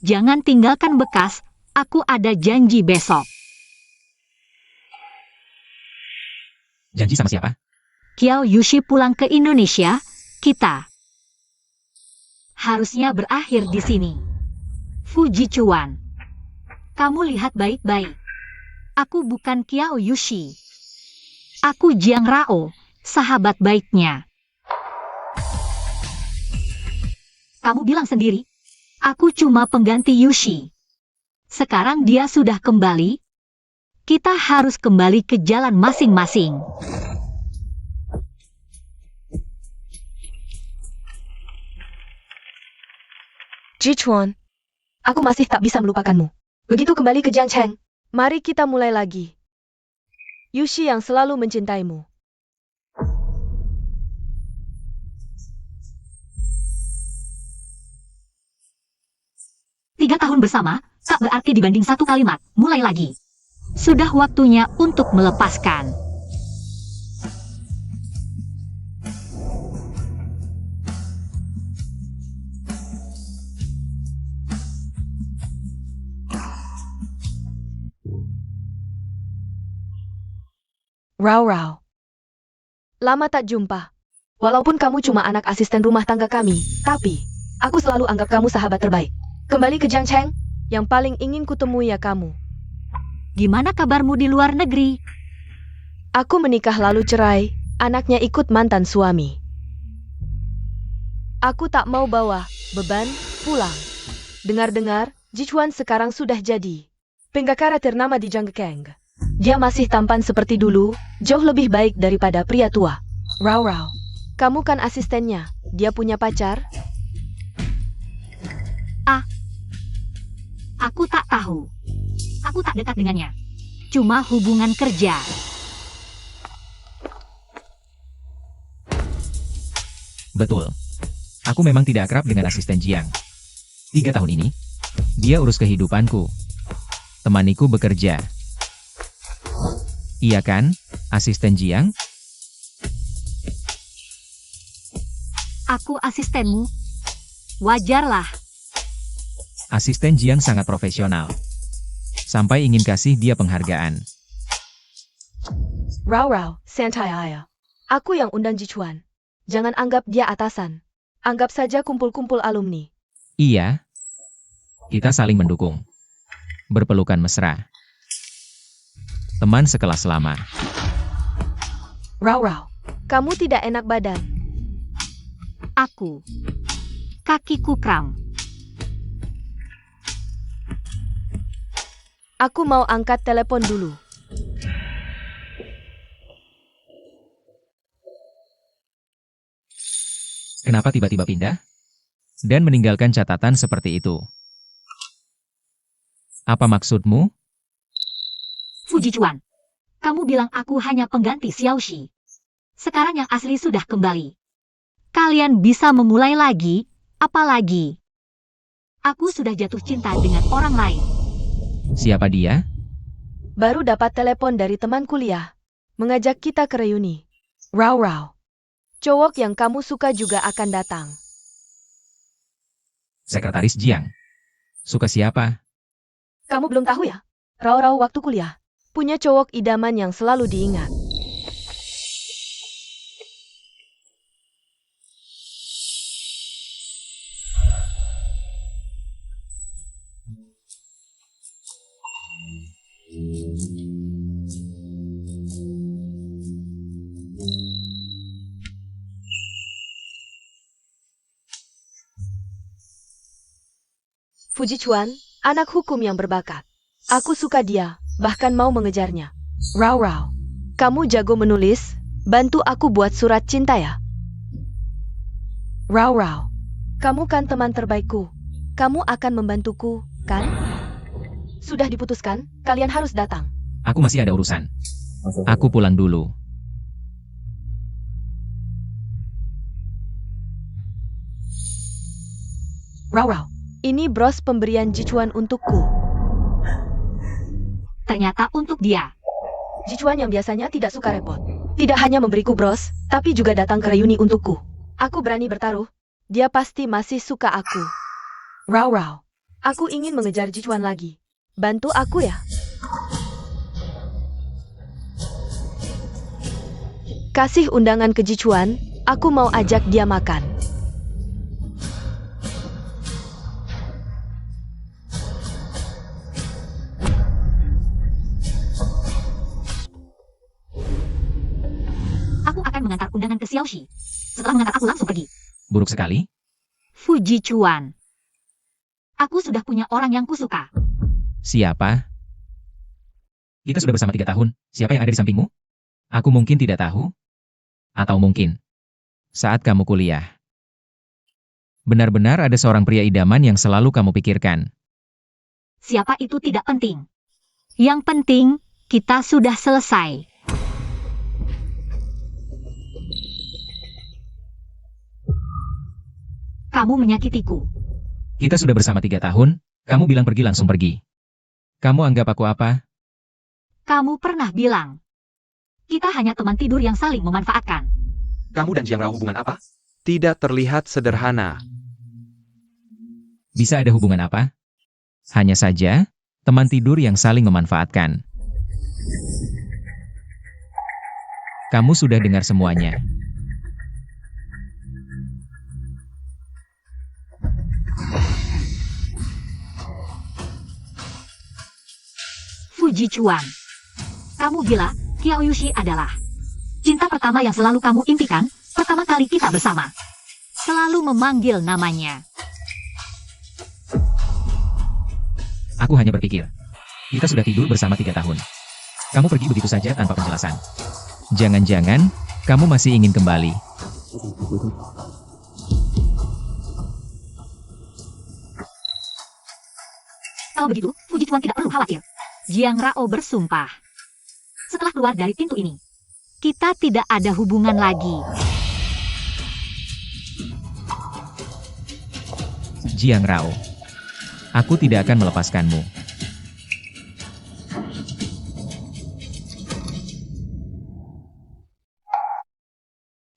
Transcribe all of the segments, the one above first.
Jangan tinggalkan bekas, aku ada janji besok. Janji sama siapa? Qiao Yushi pulang ke Indonesia, kita harusnya berakhir di sini. Fuji Chuan, kamu lihat baik-baik. Aku bukan Qiao Yushi. Aku Jiang Rao, sahabat baiknya. Kamu bilang sendiri, aku cuma pengganti Yushi. Sekarang dia sudah kembali. Kita harus kembali ke jalan masing-masing. Jichuan, aku masih tak bisa melupakanmu. Begitu kembali ke Jiangcheng, mari kita mulai lagi. Yushi yang selalu mencintaimu. Tiga tahun bersama, tak berarti dibanding satu kalimat, mulai lagi. Sudah waktunya untuk melepaskan. Rao. Lama tak jumpa. Walaupun kamu cuma anak asisten rumah tangga kami, tapi aku selalu anggap kamu sahabat terbaik. Kembali ke Jiangcheng, yang paling ingin kutemui ya kamu. Gimana kabarmu di luar negeri? Aku menikah lalu cerai, anaknya ikut mantan suami. Aku tak mau bawa beban pulang. Dengar-dengar, Jichuan sekarang sudah jadi penggakara ternama di Jiangkeng. Dia masih tampan seperti dulu, jauh lebih baik daripada pria tua. Rao, kamu kan asistennya, dia punya pacar? Aku tak tahu. Aku tak dekat dengannya. Cuma hubungan kerja. Betul. Aku memang tidak akrab dengan asisten Jiang. 3 tahun ini, dia urus kehidupanku. Temaniku bekerja. Iya kan, asisten Jiang? Aku asistenmu. Wajarlah. Asisten Jiang sangat profesional. Sampai ingin kasih dia penghargaan. Rao, santai aja. Aku yang undang Jichuan. Jangan anggap dia atasan. Anggap saja kumpul-kumpul alumni. Iya. Kita saling mendukung. Berpelukan mesra. Teman sekelas lama. Rao, kamu tidak enak badan. Aku. Kakiku kram. Aku mau angkat telepon dulu. Kenapa tiba-tiba pindah? Dan meninggalkan catatan seperti itu. Apa maksudmu? Fuji Chuan, kamu bilang aku hanya pengganti Xiaoxi. Sekarang yang asli sudah kembali. Kalian bisa memulai lagi, apalagi aku sudah jatuh cinta dengan orang lain. Siapa dia? Baru dapat telepon dari teman kuliah. Mengajak kita ke reuni. Rao. Cowok yang kamu suka juga akan datang. Sekretaris Jiang. Suka siapa? Kamu belum tahu ya? Rao waktu kuliah. Punya cowok idaman yang selalu diingat. Fuji Chuan, anak hukum yang berbakat. Aku suka dia, bahkan mau mengejarnya. Rao, kamu jago menulis, bantu aku buat surat cinta ya. Rao, kamu kan teman terbaikku. Kamu akan membantuku, kan? Sudah diputuskan, kalian harus datang. Aku masih ada urusan. Aku pulang dulu. Rao, ini bros pemberian Jichuan untukku. Ternyata untuk dia. Jichuan yang biasanya tidak suka repot. Tidak hanya memberiku bros, tapi juga datang ke reuni untukku. Aku berani bertaruh, dia pasti masih suka aku. Rao, Aku ingin mengejar Jichuan lagi. Bantu aku ya. Kasih undangan ke Jichuan, aku mau ajak dia makan. Aku akan mengantar undangan ke Xiaoxi. Setelah mengantar aku langsung pergi. Buruk sekali. Fuji Chuan. Aku sudah punya orang yang kusuka. Siapa? Kita sudah bersama 3 tahun. Siapa yang ada di sampingmu? Aku mungkin tidak tahu. Atau mungkin saat kamu kuliah. Benar-benar ada seorang pria idaman yang selalu kamu pikirkan. Siapa itu tidak penting. Yang penting, kita sudah selesai. Kamu menyakitiku. Kita sudah bersama 3 tahun, kamu bilang pergi langsung pergi. Kamu anggap aku apa? Kamu pernah bilang. Kita hanya teman tidur yang saling memanfaatkan. Kamu dan Jiang Rao hubungan apa? Tidak terlihat sederhana. Bisa ada hubungan apa? Hanya saja, teman tidur yang saling memanfaatkan. Kamu sudah dengar semuanya. Fuji Chuan. Kamu gila, Qiao Yushi adalah cinta pertama yang selalu kamu impikan, pertama kali kita bersama. Selalu memanggil namanya. Aku hanya berpikir, kita sudah tidur bersama 3 tahun. Kamu pergi begitu saja tanpa penjelasan. Jangan-jangan, kamu masih ingin kembali. Kalau begitu, Fuji Chuan tidak perlu khawatir. Jiang Rao bersumpah. Setelah keluar dari pintu ini, kita tidak ada hubungan lagi. Jiang Rao, aku tidak akan melepaskanmu.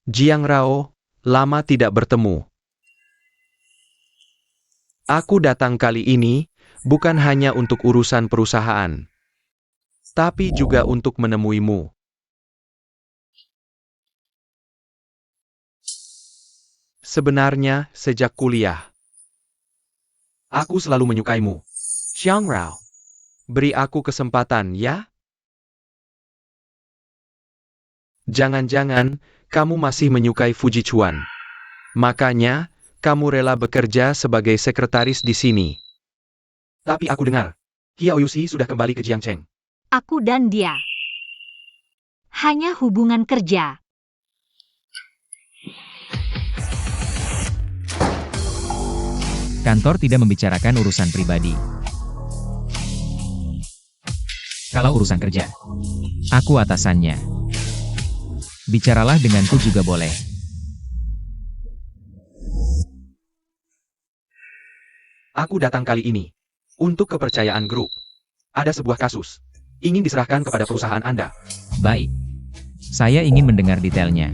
Jiang Rao, lama tidak bertemu. Aku datang kali ini bukan hanya untuk urusan perusahaan, tapi juga untuk menemuimu. Sebenarnya, sejak kuliah, aku selalu menyukaimu. Jiang Rao, beri aku kesempatan ya? Jangan-jangan, kamu masih menyukai Fuji Chuan. Makanya, kamu rela bekerja sebagai sekretaris di sini. Tapi aku dengar, Qiao Yushi sudah kembali ke Jiangcheng. Aku dan dia hanya hubungan kerja. Kantor tidak membicarakan urusan pribadi. Kalau urusan kerja, aku atasannya. Bicaralah denganku juga boleh. Aku datang kali ini untuk kepercayaan grup. Ada sebuah kasus ingin diserahkan kepada perusahaan Anda. Baik. Saya ingin mendengar detailnya.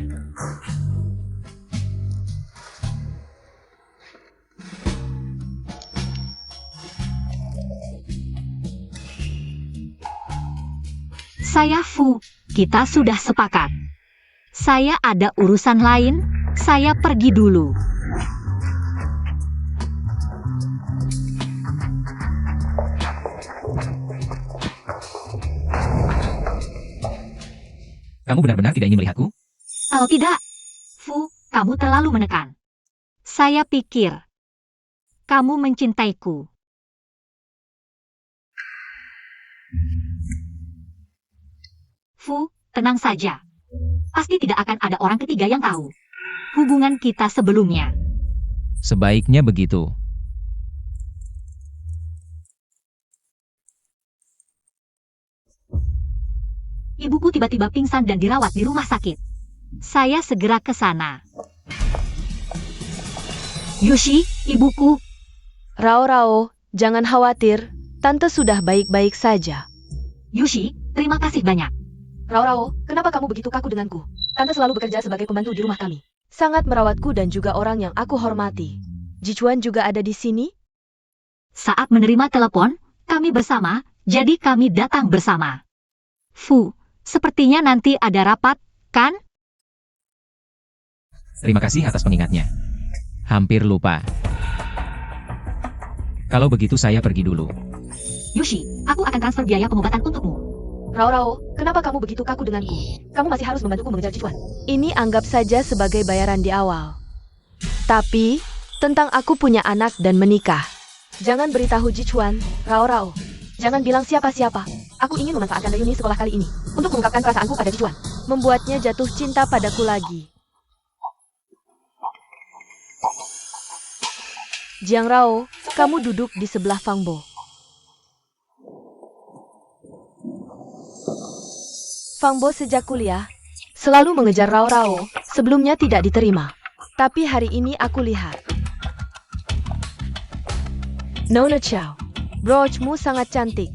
Saya Fu, kita sudah sepakat. Saya ada urusan lain, saya pergi dulu. Kamu benar-benar tidak ingin melihatku? Kalau tidak, Fu, kamu terlalu menekan. Saya pikir kamu mencintaiku. Fu, tenang saja. Pasti tidak akan ada orang ketiga yang tahu hubungan kita sebelumnya. Sebaiknya begitu. Ibuku tiba-tiba pingsan dan dirawat di rumah sakit. Saya segera ke sana. Yushi, ibuku. Rao, jangan khawatir. Tante sudah baik-baik saja. Yushi, terima kasih banyak. Rao, kenapa kamu begitu kaku denganku? Tante selalu bekerja sebagai pembantu di rumah kami. Sangat merawatku dan juga orang yang aku hormati. Jichuan juga ada di sini? Saat menerima telepon, kami bersama, jadi kami datang bersama. Fu, sepertinya nanti ada rapat, kan? Terima kasih atas pengingatnya. Hampir lupa. Kalau begitu saya pergi dulu. Yushi, aku akan transfer biaya pengobatan untukmu. Rao, kenapa kamu begitu kaku denganku? Kamu masih harus membantuku mengejar Jichuan. Ini anggap saja sebagai bayaran di awal. Tapi, tentang aku punya anak dan menikah. Jangan beritahu Jichuan, Rao. Jangan bilang siapa-siapa. Aku ingin memanfaatkan reuni sekolah kali ini untuk mengungkapkan perasaanku pada Jichuan. Membuatnya jatuh cinta padaku lagi. Jiang Rao, kamu duduk di sebelah Fangbo. Fangbo sejak kuliah selalu mengejar Rao, sebelumnya tidak diterima. Tapi hari ini aku lihat. Nona Chow, broochmu sangat cantik.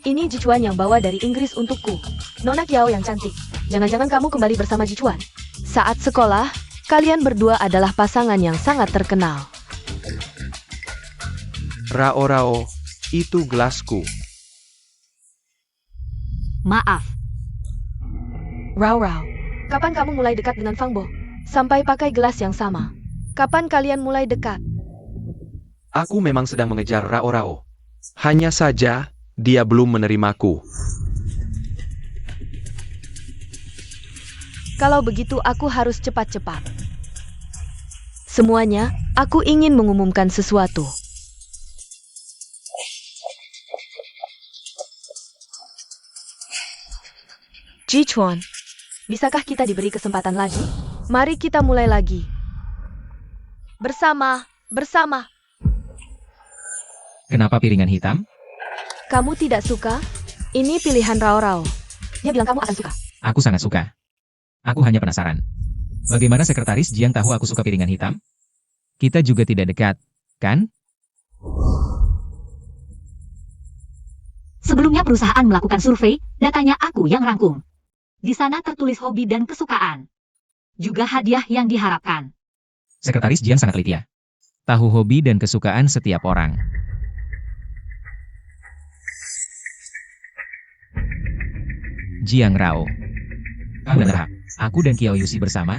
Ini Jichuan yang bawa dari Inggris untukku. Nona Kiao yang cantik. Jangan-jangan kamu kembali bersama Jichuan. Saat sekolah, kalian berdua adalah pasangan yang sangat terkenal. Rao, itu gelasku. Maaf, Rao, kapan kamu mulai dekat dengan Fangbo? Sampai pakai gelas yang sama. Kapan kalian mulai dekat? Aku memang sedang mengejar Rao. Hanya saja, dia belum menerimaku. Kalau begitu aku harus cepat-cepat. Semuanya, aku ingin mengumumkan sesuatu. Jichuan, bisakah kita diberi kesempatan lagi? Mari kita mulai lagi. Bersama. Kenapa piringan hitam? Kamu tidak suka? Ini pilihan Rao. Dia bilang kamu akan suka. Aku sangat suka. Aku hanya penasaran. Bagaimana sekretaris Jiang tahu aku suka piringan hitam? Kita juga tidak dekat, kan? sebelumnya perusahaan melakukan survei, datanya aku yang rangkum. Di sana tertulis hobi dan kesukaan. Juga hadiah yang diharapkan. Sekretaris Jiang sangat teliti ya. Tahu hobi dan kesukaan setiap orang. Jiang Rao. Kamu dan aku dan Kiao Yushi bersama?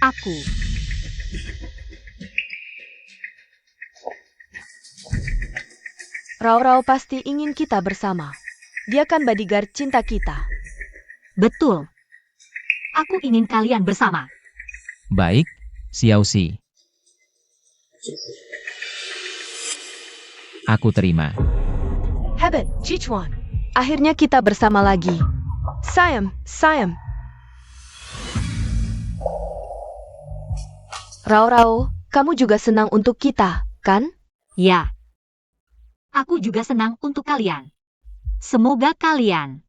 Aku. Rao pasti ingin kita bersama. Dia kan bodyguard cinta kita. Betul. Aku ingin kalian bersama. Baik, Xiaoxi. Aku terima. Hebat, Jichuan. Akhirnya kita bersama lagi. Sayang. Rao, kamu juga senang untuk kita, kan? Ya. Aku juga senang untuk kalian. Semoga kalian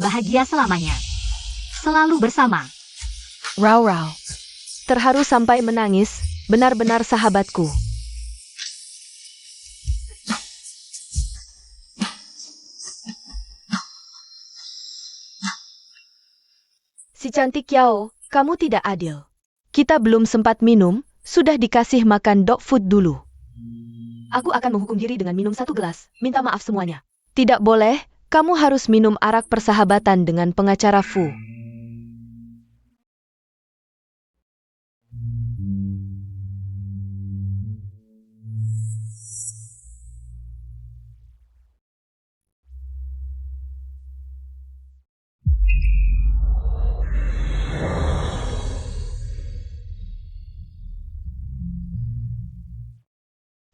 bahagia selamanya. Selalu bersama. Rao. Terharu sampai menangis, benar-benar sahabatku. Si cantik Yao, kamu tidak adil. Kita belum sempat minum, sudah dikasih makan dog food dulu. Aku akan menghukum diri dengan minum 1 gelas. Minta maaf semuanya. Tidak boleh, kamu harus minum arak persahabatan dengan pengacara Fu.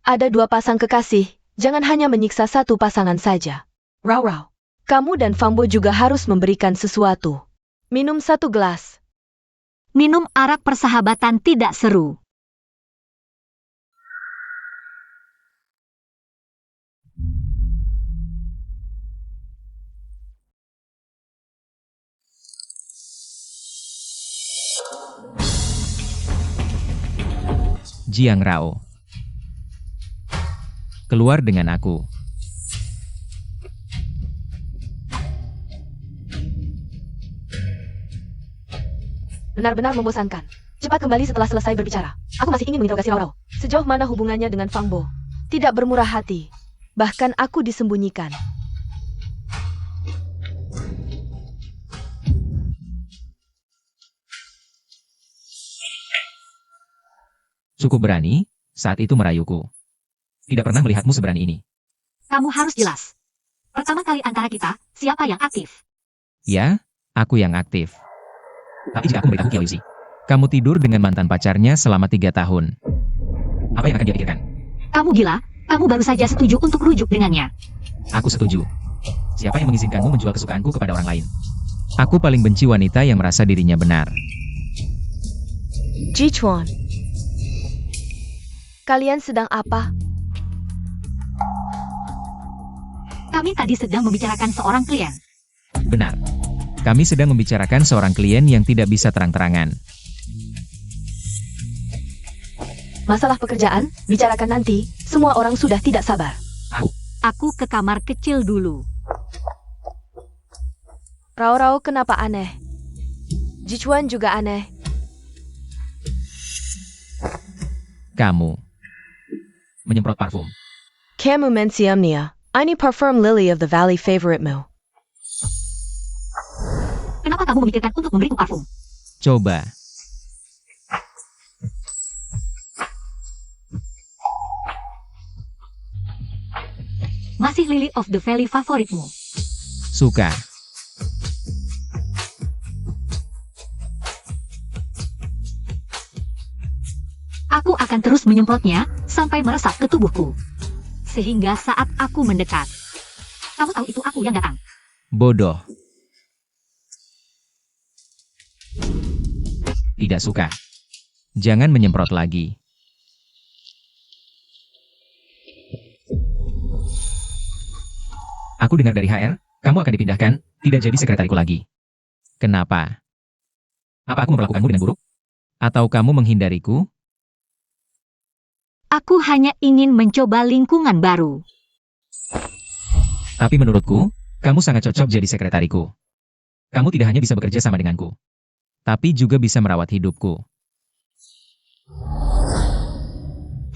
Ada 2 pasang kekasih, jangan hanya menyiksa satu pasangan saja. Rao, kamu dan Fangbo juga harus memberikan sesuatu. Minum 1 gelas. Minum arak persahabatan tidak seru. Jiang Rao. Keluar dengan aku. Benar-benar membosankan. Cepat kembali setelah selesai berbicara. Aku masih ingin menginterogasi Rao. Sejauh mana hubungannya dengan Fangbo? tidak bermurah hati. Bahkan aku disembunyikan. Cukup berani, saat itu merayuku. Tidak pernah melihatmu seberani ini. Kamu harus jelas. Pertama kali antara kita, siapa yang aktif? Ya, aku yang aktif. Tapi jika aku memberitahu Kiao Yuxi, kamu tidur dengan mantan pacarnya selama 3 tahun. Apa yang akan dia pikirkan? Kamu gila, kamu baru saja setuju untuk rujuk dengannya. Aku setuju. Siapa yang mengizinkanmu menjual kesukaanku kepada orang lain? Aku paling benci wanita yang merasa dirinya benar. Jichuan, kalian sedang apa? Kami tadi sedang membicarakan seorang klien. Benar. Kami sedang membicarakan seorang klien yang tidak bisa terang-terangan. Masalah pekerjaan, bicarakan nanti. Semua orang sudah tidak sabar. Aku ke kamar kecil dulu. Rao-Rao kenapa aneh? Jichuan juga aneh. Kamu menyemprot parfum. Kamu mensiamnia. Ini parfum Lily of the Valley favorite-mu. Kenapa kamu memikirkan untuk memberiku parfum? Coba. Masih Lily of the Valley favoritmu. Suka. Aku akan terus menyemprotnya sampai meresap ke tubuhku. Sehingga saat aku mendekat, kamu tahu itu aku yang datang. Bodoh. Tidak suka. Jangan menyemprot lagi. Aku dengar dari HR, kamu akan dipindahkan, tidak jadi sekretariku lagi. Kenapa? Apa aku memperlakukanmu dengan buruk? Atau kamu menghindariku? Aku hanya ingin mencoba lingkungan baru. Tapi menurutku, kamu sangat cocok jadi sekretariku. Kamu tidak hanya bisa bekerja sama denganku, tapi juga bisa merawat hidupku.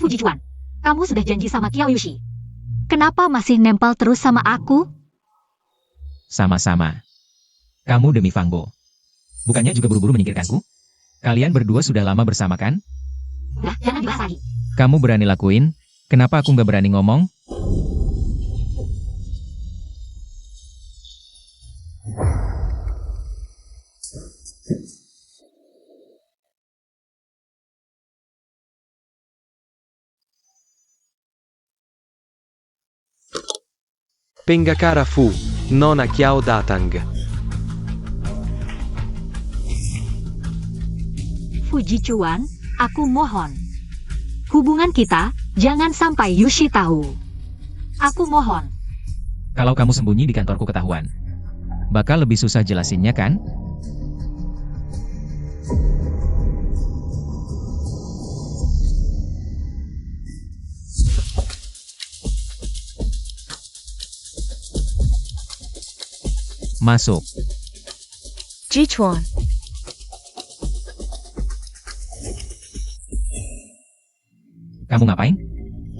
Fujichuan, kamu sudah janji sama Kiao Yuxi. Kenapa masih nempel terus sama aku? Sama-sama. Kamu demi Fangbo. Bukannya juga buru-buru menyingkirkanku? Kalian berdua sudah lama bersama kan? Udah, jangan dibahas lagi. Kamu berani lakuin, kenapa aku nggak berani ngomong? Pengacara fu, nona Kiao datang. Fujichuan, aku mohon. Hubungan kita, jangan sampai Yushi tahu. Aku mohon. Kalau kamu sembunyi di kantorku ketahuan, bakal lebih susah jelasinnya kan? Masuk. Jichuan, Kamu ngapain?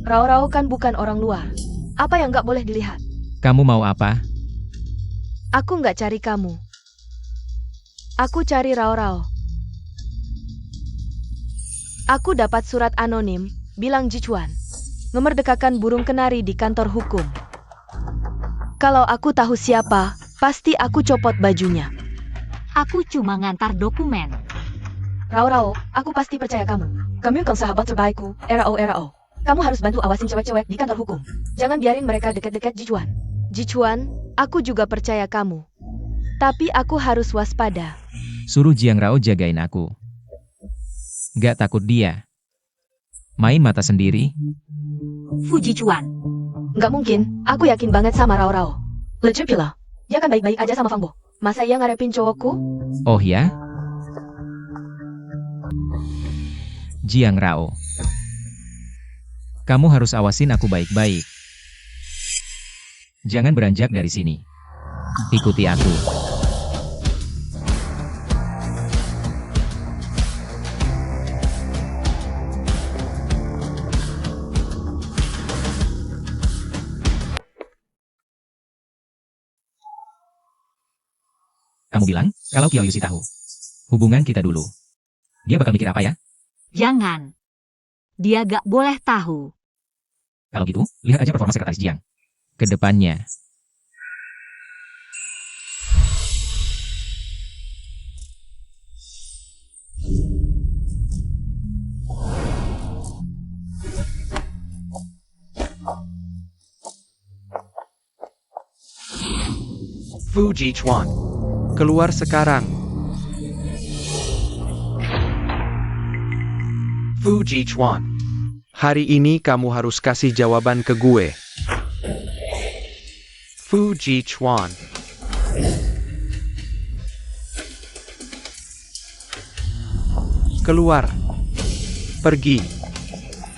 Rao-Rao kan bukan orang luar. Apa yang nggak boleh dilihat? Kamu mau apa? Aku nggak cari kamu. Aku cari Rao-Rao. Aku dapat surat anonim, bilang Jichuan. Memerdekakan burung kenari di kantor hukum. Kalau aku tahu siapa, pasti aku copot bajunya. Aku cuma ngantar dokumen. Rao-Rao, aku pasti percaya kamu. Kamu kan sahabat terbaikku, Rao. Kamu harus bantu awasin cewek-cewek di kantor hukum. Jangan biarin mereka dekat-dekat Jichuan. Jichuan, aku juga percaya kamu. Tapi aku harus waspada. Suruh Jiang Rao jagain aku. Gak takut dia. Main mata sendiri. Fujichuan, Nggak mungkin, aku yakin banget sama Rao-Rao. Legit pila, dia kan baik-baik aja sama Fangbo. Masa ia ngarepin cowokku? Oh ya? Jiang Rao. Kamu harus awasin aku baik-baik. Jangan beranjak dari sini. Ikuti aku. Kamu bilang, kalau Qiao Yuxi tahu hubungan kita dulu, dia bakal mikir apa ya? Jangan. Dia gak boleh tahu. Kalau gitu, lihat aja performa sekretaris Jiang ke depannya. Fu Jichuan, keluar sekarang. Fu Jichuan, hari ini kamu harus kasih jawaban ke gue. Fu Jichuan. Keluar. Pergi.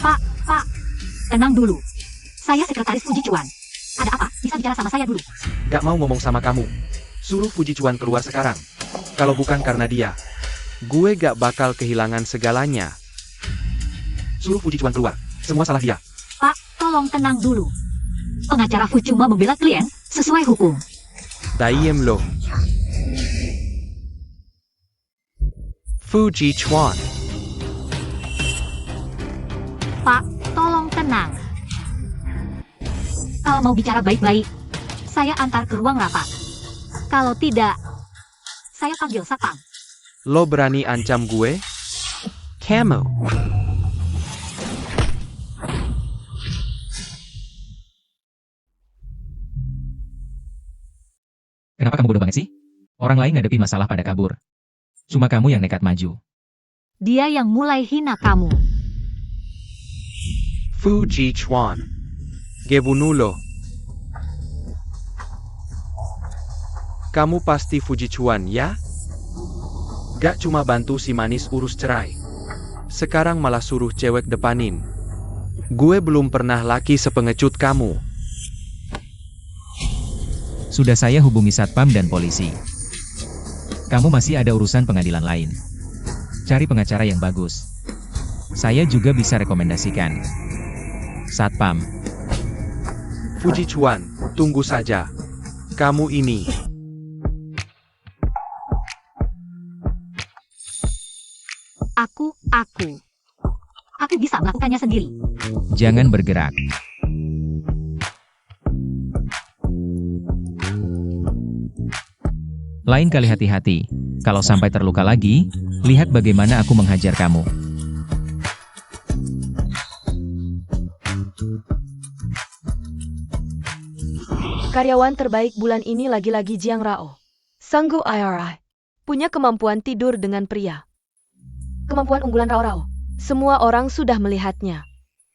Pak, tenang dulu. Saya sekretaris Fu Jichuan. Ada apa? Bisa bicara sama saya dulu. Gak mau ngomong sama kamu. Suruh Fu Jichuan keluar sekarang. Kalau bukan karena dia, gue gak bakal kehilangan segalanya. Suruh Fu Jichuan keluar. Semua salah dia. Pak, tolong tenang dulu. Pengacara Fu cuma membela klien sesuai hukum. Diem lo. Fu Jichuan. Pak, tolong tenang. Kalau mau bicara baik-baik, saya antar ke ruang rapat. Kalau tidak, saya panggil satpam. Lo berani ancam gue? Kamu. Kenapa kamu bodoh banget sih? Orang lain ngadepin masalah pada kabur. Cuma kamu yang nekat maju. Dia yang mulai hina kamu. Fu Jichuan. Gebunuh lo. Kamu pasti Fu Jichuan, ya? Gak cuma bantu si manis urus cerai. Sekarang malah suruh cewek depanin. Gue belum pernah laki sepengecut kamu. Sudah saya hubungi satpam dan polisi. Kamu masih ada urusan pengadilan lain. Cari pengacara yang bagus. Saya juga bisa rekomendasikan. Satpam. Fu Jichuan, tunggu saja. Kamu ini. Aku bisa melakukannya sendiri. Jangan bergerak. Lain kali hati-hati. Kalau sampai terluka lagi, lihat bagaimana aku menghajar kamu. Karyawan terbaik bulan ini lagi-lagi Jiang Rao. Sanggu IRI. Punya kemampuan tidur dengan pria. Kemampuan unggulan Rao. Semua orang sudah melihatnya.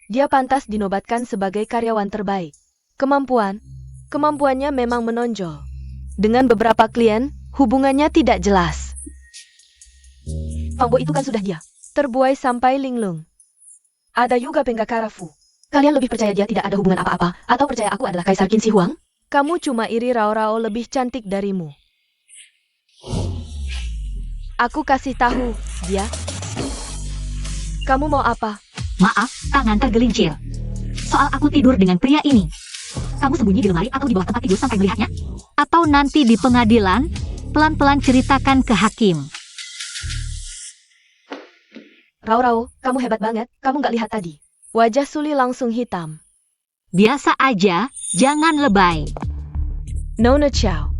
Dia pantas dinobatkan sebagai karyawan terbaik. Kemampuannya memang menonjol. Dengan beberapa klien, hubungannya tidak jelas. Pangbo itu kan sudah dia. Terbuai sampai linglung. Ada juga penggakara Fu. Kalian lebih percaya dia tidak ada hubungan apa-apa, atau percaya aku adalah Kaisar Qin Shi Huang? Kamu cuma iri Rao lebih cantik darimu. Aku kasih tahu, dia. Kamu mau apa? Maaf, tangan tergelincir. Soal aku tidur dengan pria ini. Kamu sembunyi di lemari atau di bawah tempat tidur sampai melihatnya? Atau nanti di pengadilan, pelan-pelan ceritakan ke hakim. Rao, kamu hebat banget. Kamu nggak lihat tadi. Wajah Suli langsung hitam. Biasa aja, jangan lebay. Nona Qiao.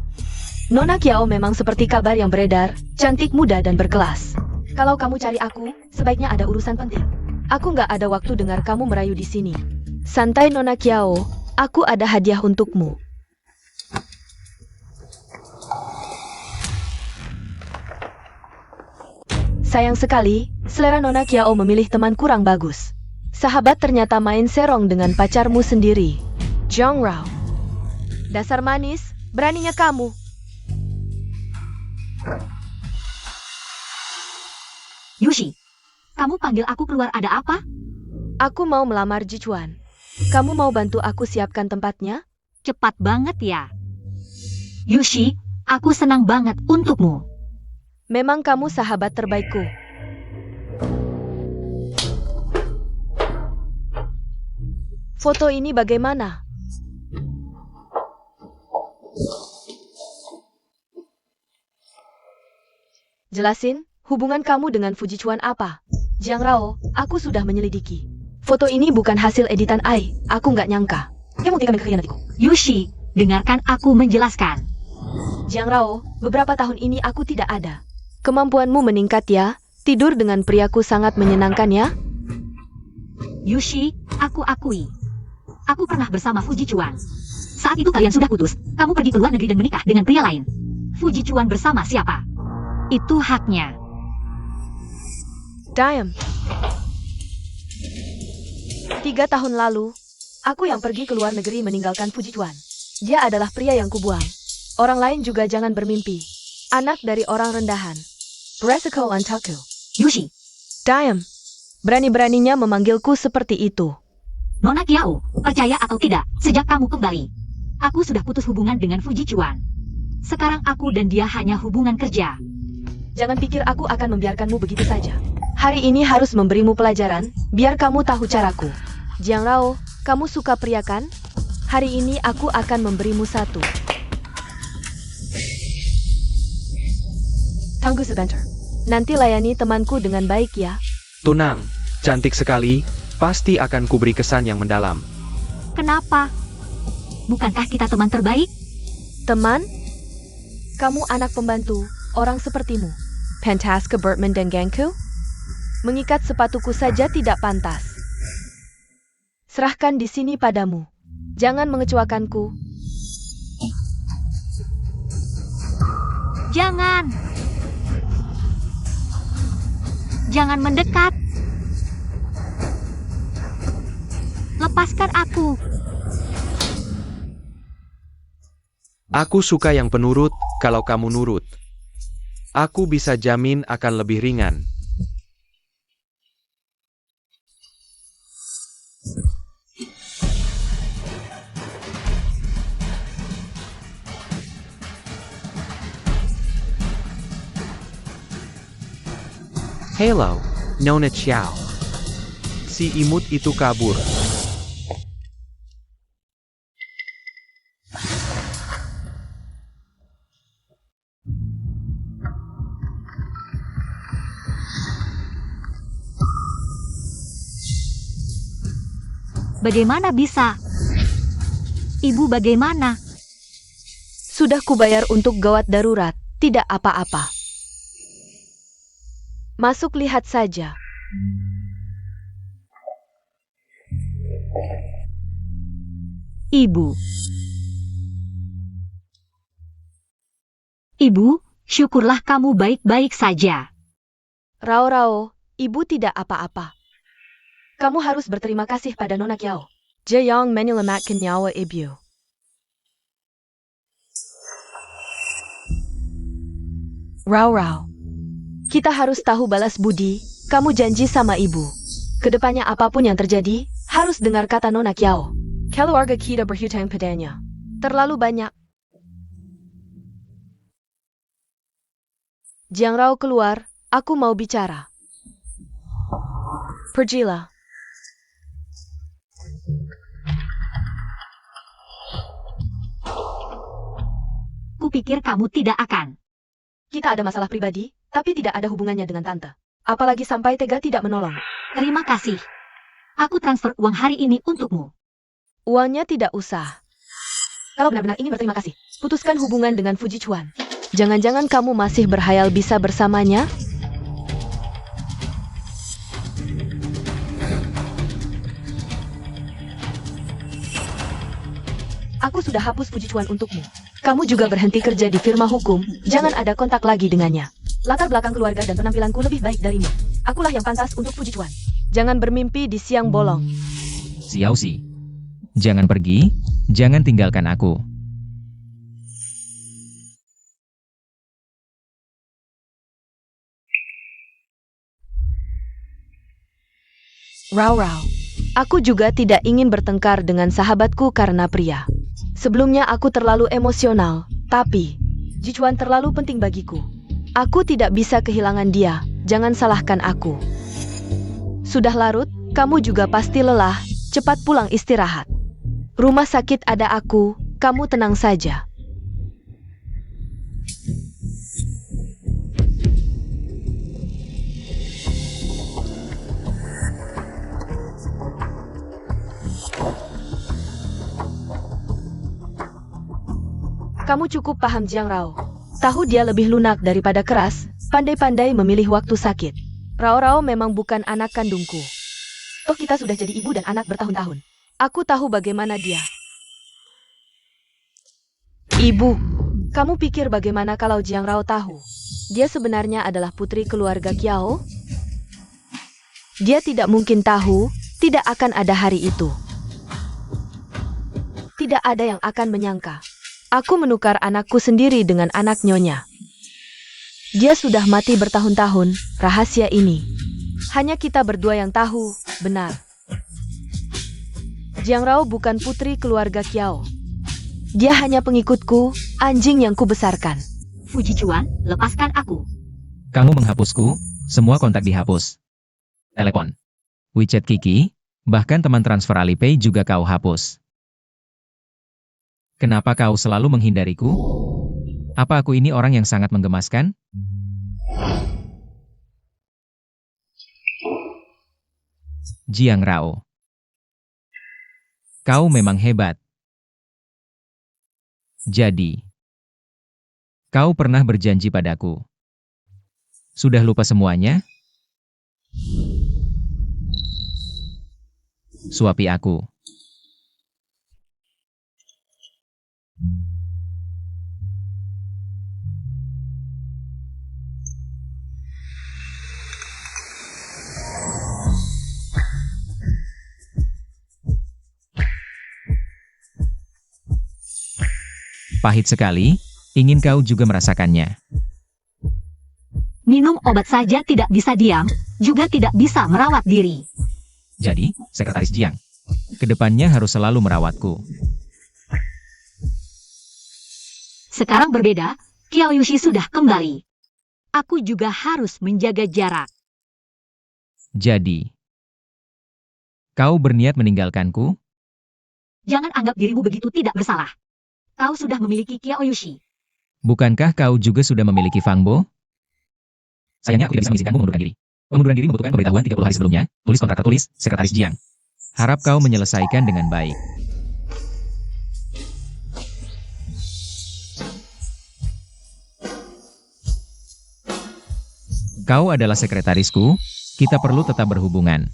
Nona Qiao memang seperti kabar yang beredar, cantik, muda, dan berkelas. Kalau kamu cari aku, sebaiknya ada urusan penting. Aku nggak ada waktu dengar kamu merayu di sini. Santai Nona Qiao, aku ada hadiah untukmu. Sayang sekali, selera Nona Qiao memilih teman kurang bagus. Sahabat ternyata main serong dengan pacarmu sendiri, Jiang Rao. Dasar manis, beraninya kamu. Yushi, kamu panggil aku keluar ada apa? Aku mau melamar Jichuan. Kamu mau bantu aku siapkan tempatnya? Cepat banget ya. Yushi, aku senang banget untukmu. Memang kamu sahabat terbaikku. Foto ini bagaimana? Jelasin, hubungan kamu dengan Fujichuan apa? Jiang Rao, aku sudah menyelidiki. Foto ini bukan hasil editan Ai, aku nggak nyangka. Dia mau mengkhianatiku. Yushi, dengarkan aku menjelaskan. Jiang Rao, beberapa tahun ini aku tidak ada. Kemampuanmu meningkat ya, tidur dengan priaku sangat menyenangkan ya. Yushi, aku akui. Aku pernah bersama Fujichuan. Saat itu kalian sudah putus, kamu pergi ke luar negeri dan menikah dengan pria lain. Fujichuan bersama siapa? Itu haknya. Diam. 3 tahun lalu, aku yang pergi ke luar negeri meninggalkan Fujichuan. Dia adalah pria yang kubuang. Orang lain juga jangan bermimpi. Anak dari orang rendahan. Resiko Antaku. Yushi, Diam. Berani-beraninya memanggilku seperti itu. Nona Kiao, percaya atau tidak, sejak kamu kembali, aku sudah putus hubungan dengan Fujichuan. Sekarang aku dan dia hanya hubungan kerja. Jangan pikir aku akan membiarkanmu begitu saja. Hari ini harus memberimu pelajaran, biar kamu tahu caraku. Jiang Rao, kamu suka pria kan? Hari ini aku akan memberimu satu. Tunggu sebentar. Nanti layani temanku dengan baik ya. Tunang, cantik sekali, pasti akan kuberi kesan yang mendalam. Kenapa? Bukankah kita teman terbaik? Teman? Kamu anak pembantu, orang sepertimu. Pentaska Bertman dan gengku? Mengikat sepatuku saja tidak pantas. Serahkan di sini padamu. Jangan mengecewakanku. Jangan. Jangan mendekat. Lepaskan aku. Aku suka yang penurut, kalau kamu nurut. Aku bisa jamin akan lebih ringan. Hello, Nona Chiao. Si imut itu kabur. Bagaimana bisa? Ibu bagaimana? Sudah kubayar untuk gawat darurat, tidak apa-apa. Masuk lihat saja. Ibu. Ibu, syukurlah kamu baik-baik saja. Rao, ibu tidak apa-apa. Kamu harus berterima kasih pada Nona Kiao. Dia yang menyelamatkan nyawa ibu. Rao. Kita harus tahu balas budi, kamu janji sama ibu. Kedepannya apapun yang terjadi, harus dengar kata Nona Kiao. Keluarga kita berhutang padanya. Terlalu banyak. Jiang Rao keluar, aku mau bicara. Pergilah. Kupikir kamu tidak akan. Kita ada masalah pribadi, tapi tidak ada hubungannya dengan tante. Apalagi sampai tega tidak menolong. Terima kasih. Aku transfer uang hari ini untukmu. Uangnya tidak usah. Kalau benar-benar ingin berterima kasih, putuskan hubungan dengan Fujichuan. Jangan-jangan kamu masih berhayal bisa bersamanya? Aku sudah hapus Fujichuan untukmu. Kamu juga berhenti kerja di firma hukum, jangan ada kontak lagi dengannya. Latar belakang keluarga dan penampilanku lebih baik darimu. Akulah yang pantas untuk Fujichuan. Jangan bermimpi di siang bolong. Xiaoxi, jangan pergi, jangan tinggalkan aku. Rao, aku juga tidak ingin bertengkar dengan sahabatku karena pria. Sebelumnya aku terlalu emosional, tapi Jichuan terlalu penting bagiku. Aku tidak bisa kehilangan dia, jangan salahkan aku. Sudah larut, kamu juga pasti lelah, cepat pulang istirahat. Rumah sakit ada aku, kamu tenang saja. Kamu cukup paham Jiang Rao. Tahu dia lebih lunak daripada keras, pandai-pandai memilih waktu sakit. Rao memang bukan anak kandungku. Toh kita sudah jadi ibu dan anak bertahun-tahun. Aku tahu bagaimana dia. Ibu, kamu pikir bagaimana kalau Jiang Rao tahu? Dia sebenarnya adalah putri keluarga Kiao? Dia tidak mungkin tahu, tidak akan ada hari itu. Tidak ada yang akan menyangka. Aku menukar anakku sendiri dengan anak nyonya. Dia sudah mati bertahun-tahun, rahasia ini. Hanya kita berdua yang tahu, benar. Jiang Rao bukan putri keluarga Kiao. Dia hanya pengikutku, anjing yang kubesarkan. Fuji Chuan, lepaskan aku. Kamu menghapusku, semua kontak dihapus. Telepon, WeChat Kiki, bahkan teman transfer Alipay juga kau hapus. Kenapa kau selalu menghindariku? Apa aku ini orang yang sangat menggemaskan? Jiang Rao. Kau memang hebat. Jadi, kau pernah berjanji padaku. Sudah lupa semuanya? Suapi aku. Pahit sekali, ingin kau juga merasakannya. Minum obat saja tidak bisa diam, juga tidak bisa merawat diri. Jadi, Sekretaris Jiang, kedepannya harus selalu merawatku. Sekarang berbeda, Kiao Yushi sudah kembali. Aku juga harus menjaga jarak. Jadi, kau berniat meninggalkanku? Jangan anggap dirimu begitu tidak bersalah. Kau sudah memiliki Kiao Yushi. Bukankah kau juga sudah memiliki Fang Bo? Sayangnya aku tidak bisa mengizinkanmu mengundurkan diri. Pengunduran diri membutuhkan pemberitahuan 30 hari sebelumnya. Tulis kontrak tertulis, Sekretaris Jiang. Harap kau menyelesaikan dengan baik. Kau adalah sekretarisku, kita perlu tetap berhubungan.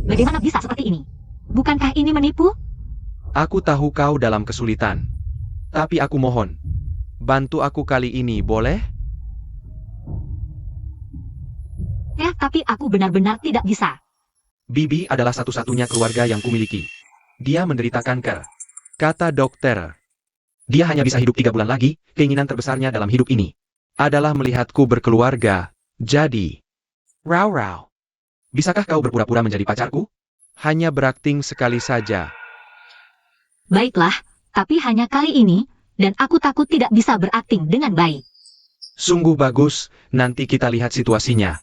Bagaimana bisa seperti ini? Bukankah ini menipu? Aku tahu kau dalam kesulitan. Tapi aku mohon, bantu aku kali ini, boleh? Ya, tapi aku benar-benar tidak bisa. Bibi adalah satu-satunya keluarga yang kumiliki. Dia menderita kanker. Kata dokter. Dia hanya bisa hidup 3 bulan lagi, keinginan terbesarnya dalam hidup ini adalah melihatku berkeluarga. Jadi, Rao. Bisakah kau berpura-pura menjadi pacarku? Hanya berakting sekali saja. Baiklah, tapi hanya kali ini, dan aku takut tidak bisa berakting dengan baik. Sungguh bagus, nanti kita lihat situasinya.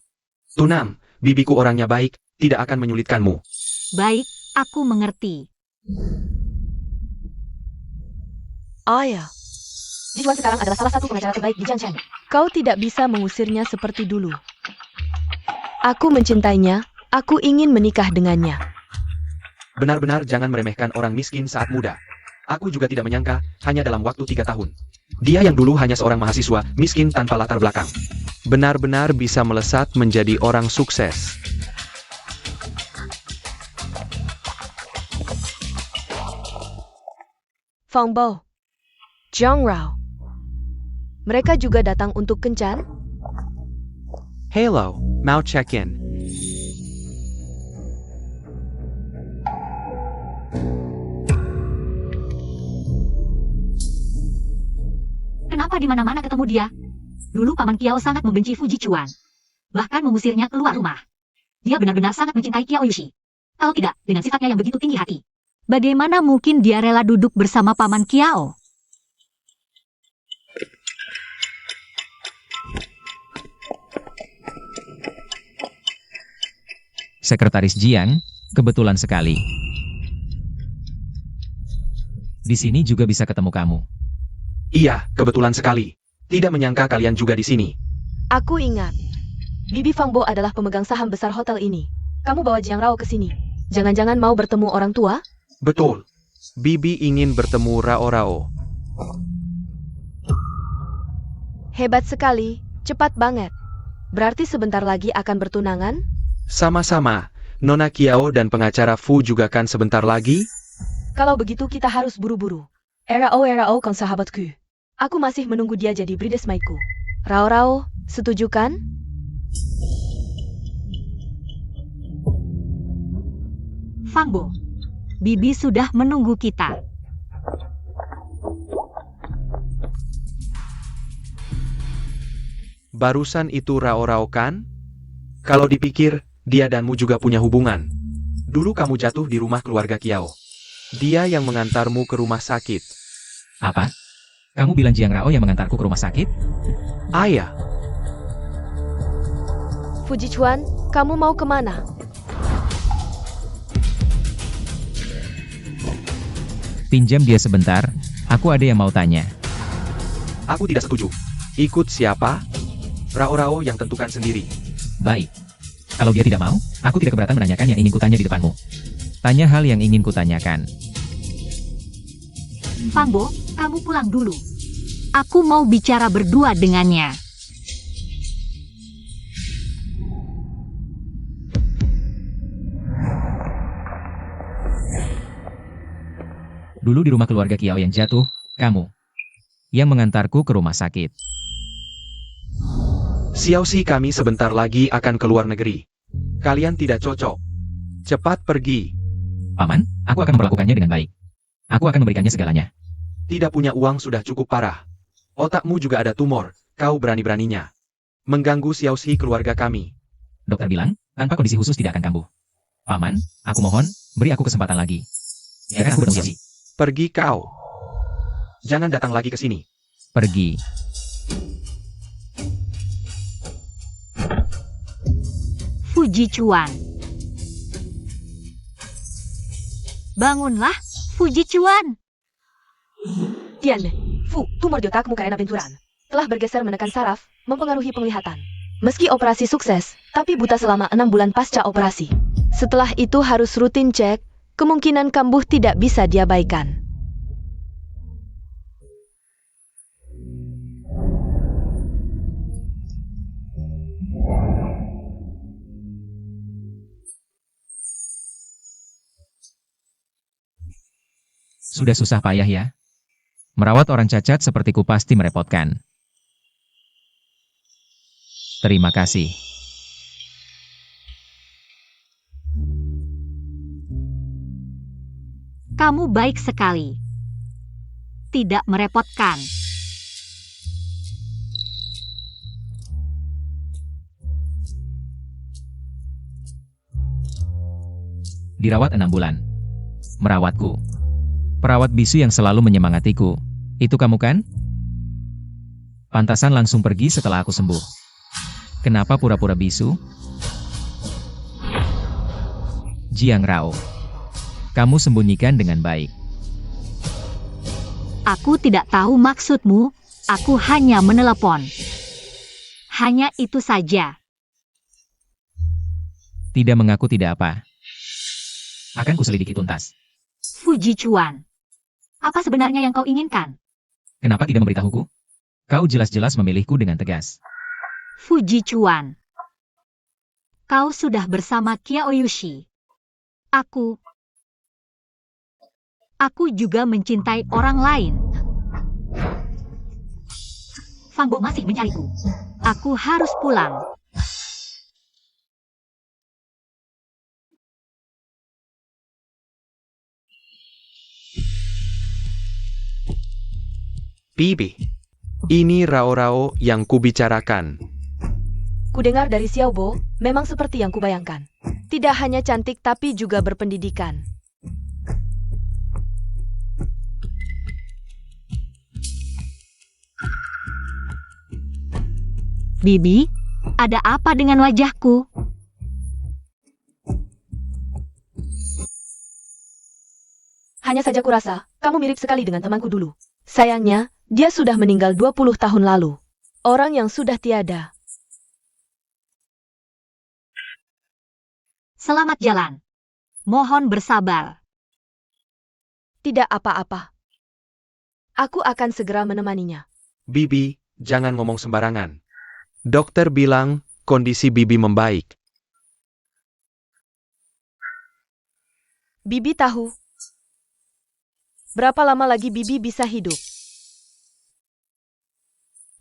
Tunam, bibiku orangnya baik, tidak akan menyulitkanmu. Baik, aku mengerti. Ayah, Jijuan sekarang adalah salah satu pengacara terbaik di Jiangcheng. Kau tidak bisa mengusirnya seperti dulu. Aku mencintainya, aku ingin menikah dengannya. Benar-benar jangan meremehkan orang miskin saat muda. Aku juga tidak menyangka, hanya dalam waktu 3 tahun. Dia yang dulu hanya seorang mahasiswa, miskin tanpa latar belakang. Benar-benar bisa melesat menjadi orang sukses. Fang Bo, Jiang Rao. Mereka juga datang untuk kencan? Hello, mau check-in. Kenapa di mana-mana ketemu dia? Dulu Paman Kiao sangat membenci Fuji Chuan. Bahkan mengusirnya keluar rumah. Dia benar-benar sangat mencintai Kiao Yushi. Kalau tidak, dengan sifatnya yang begitu tinggi hati. Bagaimana mungkin dia rela duduk bersama Paman Kiao? Sekretaris Jiang, kebetulan sekali. Di sini juga bisa ketemu kamu. Iya, kebetulan sekali. Tidak menyangka kalian juga di sini. Aku ingat. Bibi Fang Bo adalah pemegang saham besar hotel ini. kamu bawa Jiang Rao ke sini. Jangan-jangan mau bertemu orang tua? Betul. Bibi ingin bertemu Rao-Rao. Hebat sekali, cepat banget. Berarti sebentar lagi akan bertunangan? Sama-sama. Nona Kiao dan pengacara Fu juga kan sebentar lagi? Kalau begitu kita harus buru-buru. Rao kan sahabatku. Aku masih menunggu dia jadi bridesmaidku. Rao, setuju kan? Fangbo, Bibi sudah menunggu kita. Barusan itu Rao-Rao kan? Kalau dipikir, dia danmu juga punya hubungan. Dulu kamu jatuh di rumah keluarga Kiao. Dia yang mengantarmu ke rumah sakit. Apa? Kamu bilang Jiang Rao yang mengantarku ke rumah sakit? Ayah, Fujichuan, kamu mau kemana? Pinjam dia sebentar, aku ada yang mau tanya. aku tidak setuju. Ikut siapa? Rao-Rao yang tentukan sendiri. Baik. Kalau dia tidak mau, aku tidak keberatan menanyakan yang ingin kutanya di depanmu. Tanya hal yang ingin kutanyakan. Fangbo, kamu pulang dulu. Aku mau bicara berdua dengannya. Dulu di rumah keluarga Kiao yang jatuh, kamu yang mengantarku ke rumah sakit. Xiaoxi, kami sebentar lagi akan ke luar negeri. Kalian tidak cocok. Cepat pergi. Paman, aku akan memperlakukannya dengan baik. Aku akan memberikannya segalanya. Tidak punya uang sudah cukup parah. Otakmu juga ada tumor. Kau berani-beraninya mengganggu Xiaoxi keluarga kami. Dokter bilang, tanpa kondisi khusus tidak akan kambuh. Paman, aku mohon, beri aku kesempatan lagi. Biarkan aku bernegosiasi. Pergi kau. Jangan datang lagi ke sini. Pergi. Fujichuan. Bangunlah, Fujichuan. Tian, Fu, tumor di otakmu karena benturan telah bergeser menekan saraf, mempengaruhi penglihatan. Meski operasi sukses, tapi buta selama 6 bulan pasca operasi. Setelah itu harus rutin cek, kemungkinan kambuh tidak bisa diabaikan. Sudah susah payah ya. Merawat orang cacat sepertiku pasti merepotkan. Terima kasih. Kamu baik sekali. Tidak merepotkan. Dirawat 6 bulan. Merawatku. Perawat bisu yang selalu menyemangatiku. Itu kamu kan? Pantasan langsung pergi setelah aku sembuh. Kenapa pura-pura bisu? Jiang Rao. Kamu sembunyikan dengan baik. Aku tidak tahu maksudmu. Aku hanya menelepon. Hanya itu saja. Tidak mengaku tidak apa. Akan kuselidiki tuntas. Fujichuan. Apa sebenarnya yang kau inginkan? Kenapa tidak memberitahuku? Kau jelas-jelas memilihku dengan tegas. Fujichuan. Kau sudah bersama Kiaoyushi. Aku juga mencintai orang lain. Fangbo masih mencariku. Aku harus pulang. Bibi, ini Rao-Rao yang kubicarakan. Kudengar dari Xiaobo, memang seperti yang kubayangkan. Tidak hanya cantik tapi juga berpendidikan. Bibi, ada apa dengan wajahku? Hanya saja kurasa, kamu mirip sekali dengan temanku dulu. Sayangnya, dia sudah meninggal 20 tahun lalu. Orang yang sudah tiada. Selamat jalan. Mohon bersabar. Tidak apa-apa. Aku akan segera menemaninya. Bibi, jangan ngomong sembarangan. Dokter bilang, kondisi Bibi membaik. Bibi tahu. Berapa lama lagi Bibi bisa hidup?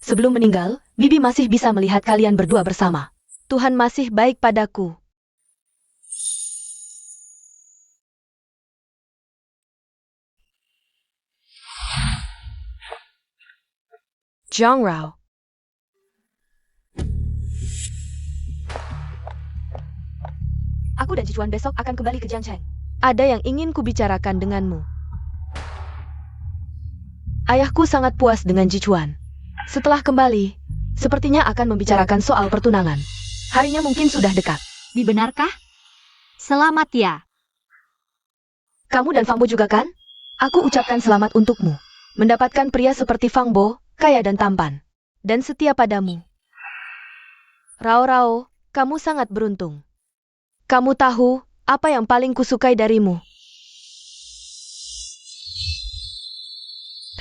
Sebelum meninggal, Bibi masih bisa melihat kalian berdua bersama. Tuhan masih baik padaku. Zhang Rao. Aku dan Jichuan besok akan kembali ke Jiangcheng. Ada yang ingin kubicarakan denganmu. Ayahku sangat puas dengan Jichuan. Setelah kembali, sepertinya akan membicarakan soal pertunangan. Harinya mungkin sudah dekat. Benarkah? Selamat ya. Kamu dan Fang Bo juga kan? Aku ucapkan selamat untukmu. Mendapatkan pria seperti Fang Bo, kaya dan tampan. Dan setia padamu. Rao, kamu sangat beruntung. Kamu tahu apa yang paling kusukai darimu?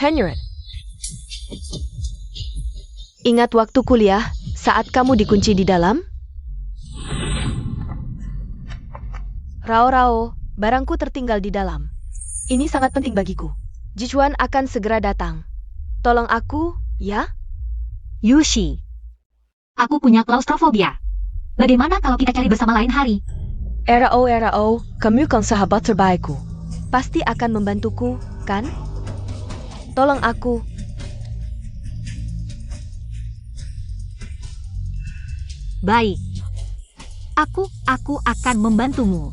Penyerat. Ingat waktu kuliah, saat kamu dikunci di dalam? Rao, barangku tertinggal di dalam. Ini sangat penting bagiku. Jichuan akan segera datang. Tolong aku, ya? Yushi. Aku punya klaustrofobia. Bagaimana kalau kita cari bersama lain hari? Rao, kamu kan sahabat terbaikku. Pasti akan membantuku, kan? Tolong aku. Baik. Aku akan membantumu.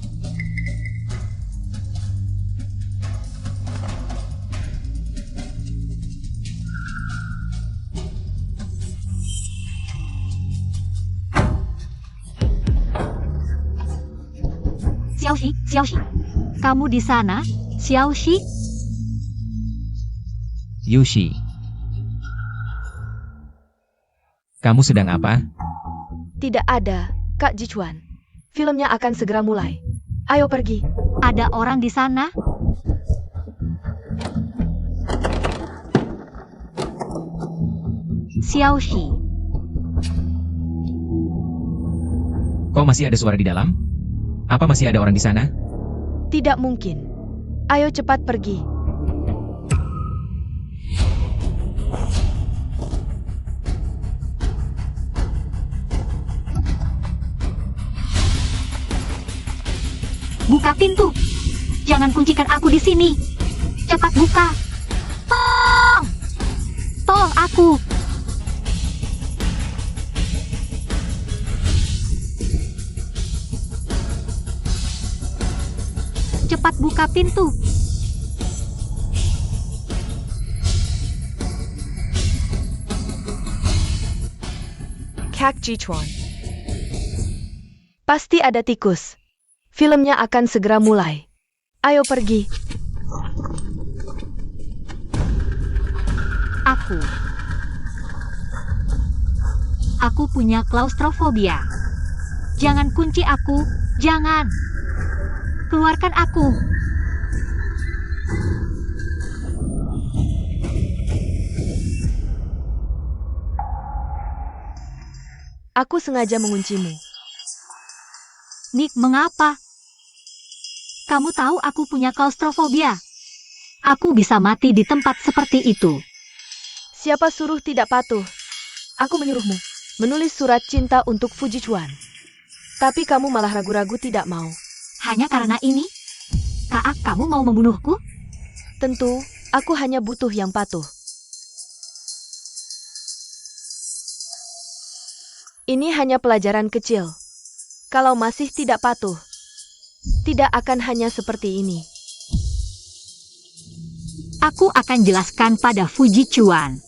Xiaoxi. Kamu di sana, Xiaoxi? Yushi. Kamu sedang apa? Tidak ada, Kak Jichuan. Filmnya akan segera mulai. Ayo pergi. Ada orang di sana? Xiaoxi. Kok masih ada suara di dalam? Apa masih ada orang di sana? Tidak mungkin. Ayo cepat pergi. Buka pintu. Jangan kuncikan aku di sini. Cepat buka. Tolong aku. Cepat buka pintu. Kak Jichuan. Pasti ada tikus. Filmnya akan segera mulai. Ayo pergi. Aku punya klaustrofobia. Jangan kunci aku. Jangan. Keluarkan aku. Aku sengaja menguncimu. Nick, mengapa? Kamu tahu aku punya klaustrofobia. Aku bisa mati di tempat seperti itu. Siapa suruh tidak patuh? Aku menyuruhmu menulis surat cinta untuk Fujichuan. Tapi kamu malah ragu-ragu tidak mau. Hanya karena ini? Kak, kamu mau membunuhku? Tentu, aku hanya butuh yang patuh. Ini hanya pelajaran kecil. Kalau masih tidak patuh, tidak akan hanya seperti ini. Aku akan jelaskan pada Fujichuan.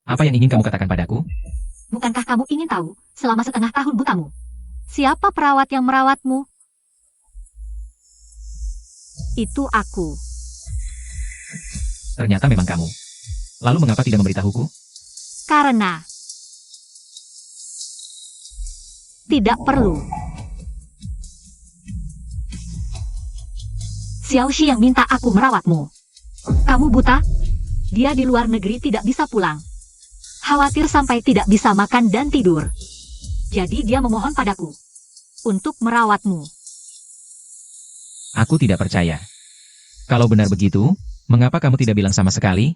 Apa yang ingin kamu katakan padaku? Bukankah kamu ingin tahu selama setengah tahun butamu? Siapa perawat yang merawatmu? Itu aku. Ternyata memang kamu. Lalu mengapa tidak memberitahuku? Karena tidak perlu. Xiaoxi yang minta aku merawatmu. Kamu buta? Dia di luar negeri tidak bisa pulang. Khawatir sampai tidak bisa makan dan tidur. Jadi dia memohon padaku untuk merawatmu. Aku tidak percaya. Kalau benar begitu, mengapa kamu tidak bilang sama sekali?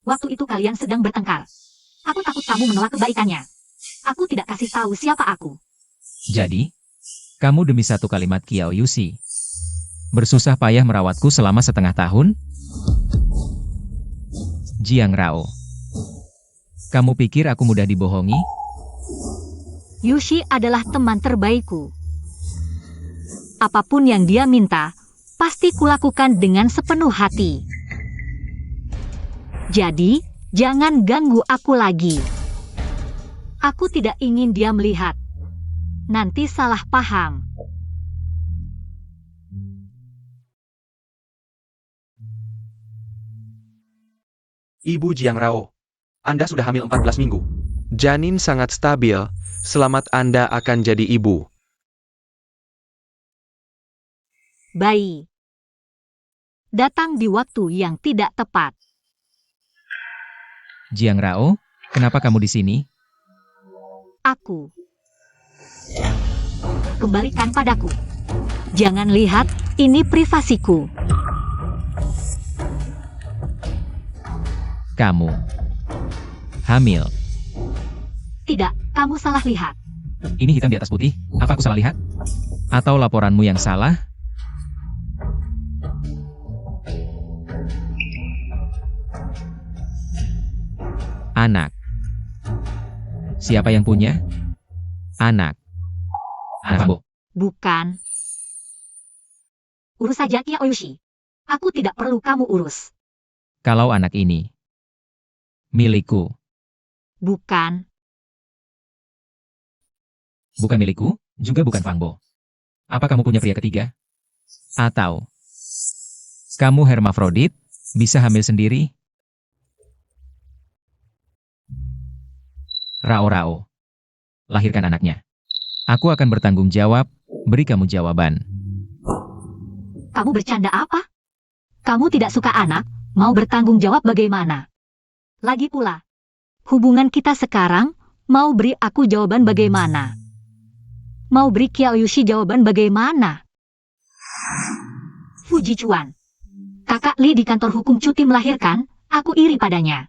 Waktu itu kalian sedang bertengkar. Aku takut kamu menolak kebaikannya. Aku tidak kasih tahu siapa aku. Jadi, kamu demi satu kalimat Qiao Yuxi bersusah payah merawatku selama setengah tahun? Jiang Rao, kamu pikir aku mudah dibohongi? Yuxi adalah teman terbaikku. Apapun yang dia minta, pasti kulakukan dengan sepenuh hati. Jadi, jangan ganggu aku lagi. Aku tidak ingin dia melihat. Nanti salah paham. Ibu Jiang Rao, Anda sudah hamil 14 minggu. Janin sangat stabil, selamat Anda akan jadi ibu. Bayi datang di waktu yang tidak tepat. Jiang Rao, kenapa kamu di sini? Aku. Kembalikan padaku. Jangan lihat, ini privasiku. Kamu hamil. Tidak, kamu salah lihat. Ini hitam di atas putih. Apa aku salah lihat? Atau laporanmu yang salah? Anak. Siapa yang punya? Anak. Anak kamu. Bukan. Urus saja Qiao Yuxi. Aku tidak perlu kamu urus. Kalau anak ini milikku. Bukan. Bukan milikku, juga bukan Fangbo. Apa kamu punya pria ketiga? Atau kamu hermafrodit, bisa hamil sendiri? Rao-Rao, lahirkan anaknya. Aku akan bertanggung jawab, beri kamu jawaban. Kamu bercanda apa? Kamu tidak suka anak, mau bertanggung jawab bagaimana? Lagi pula, hubungan kita sekarang, mau beri aku jawaban bagaimana? Mau beri Qiao Yuxi jawaban bagaimana? Fuji Chuan, kakak Li di kantor hukum cuti melahirkan, aku iri padanya.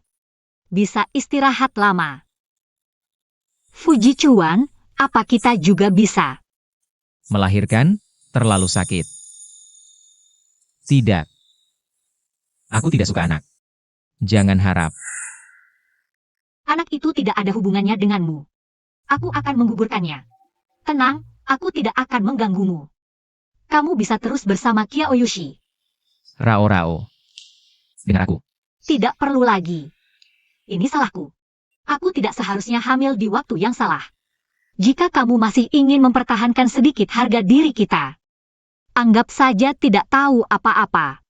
Bisa istirahat lama. Fuji Chuan, apa kita juga bisa? Melahirkan, terlalu sakit. Tidak. Aku tidak suka anak. Jangan harap. Anak itu tidak ada hubungannya denganmu. Aku akan menggugurkannya. Tenang, aku tidak akan mengganggumu. Kamu bisa terus bersama Qiao Yuxi. Rao-Rao, dengar aku. Tidak perlu lagi. Ini salahku. Aku tidak seharusnya hamil di waktu yang salah. Jika kamu masih ingin mempertahankan sedikit harga diri kita, anggap saja tidak tahu apa-apa.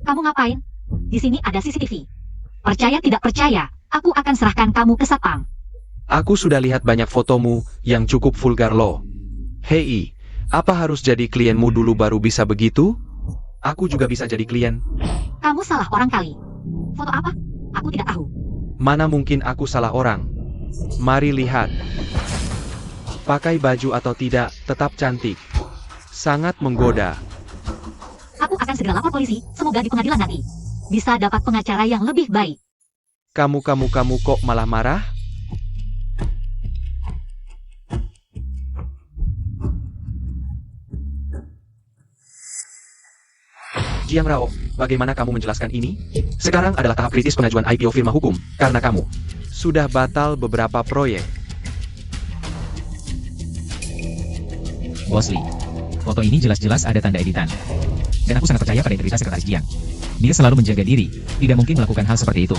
Kamu ngapain? Di sini ada CCTV. Percaya tidak percaya, aku akan serahkan kamu ke Satpam. Aku sudah lihat banyak fotomu yang cukup vulgar loh. Hei, apa harus jadi klienmu dulu baru bisa begitu? Aku juga bisa jadi klien. Kamu salah orang kali. Foto apa? Aku tidak tahu. Mana mungkin aku salah orang? Mari lihat. Pakai baju atau tidak, tetap cantik. Sangat menggoda. Aku akan segera lapor polisi, semoga di pengadilan nanti bisa dapat pengacara yang lebih baik. Kamu kok malah marah? Jiang Rao, bagaimana kamu menjelaskan ini? Sekarang adalah tahap kritis pengajuan IPO firma hukum, karena kamu sudah batal beberapa proyek. Bos Lee, Foto ini jelas-jelas ada tanda editan. Dan aku sangat percaya pada integritas sekretaris Jiang. Dia selalu menjaga diri, tidak mungkin melakukan hal seperti itu.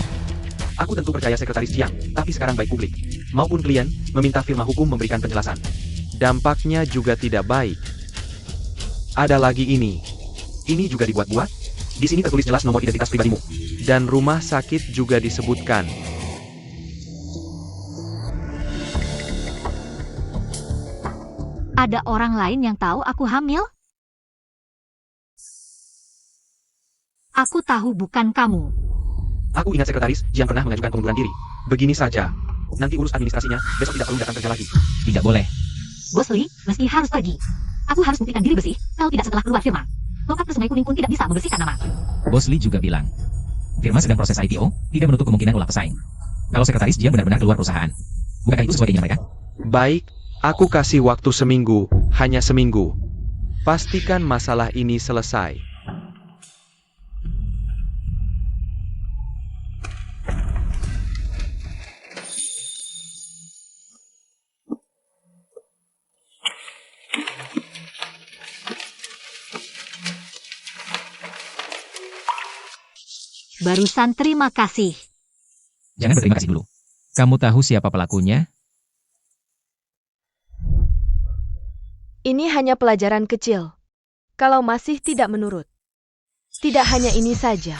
Aku tentu percaya sekretaris Jiang, tapi sekarang baik publik maupun klien meminta firma hukum memberikan penjelasan. Dampaknya juga tidak baik. Ada lagi ini. Ini juga dibuat-buat. Di sini tertulis jelas nomor identitas pribadimu. Dan rumah sakit juga disebutkan. Ada orang lain yang tahu aku hamil? Aku tahu bukan kamu. Aku ingat sekretaris Jiang pernah mengajukan pengunduran diri. Begini saja. Nanti urus administrasinya, besok tidak perlu datang kerja lagi. Tidak boleh. Bos Lee, meski harus pergi. Aku harus buktikan diri bersih, kalau tidak setelah keluar firma. Lokat ke Sungai Kuning pun tidak bisa membersihkan nama. Bos Lee juga bilang, firma sedang proses IPO, tidak menutup kemungkinan ulah pesaing. Kalau sekretaris Jiang benar-benar keluar perusahaan, bukankah itu sesuai keinginan mereka? Baik, aku kasih waktu seminggu, hanya seminggu. Pastikan masalah ini selesai. Barusan terima kasih. Jangan berterima kasih dulu. Kamu tahu siapa pelakunya? Ini hanya pelajaran kecil. Kalau masih tidak menurut. Tidak hanya ini saja.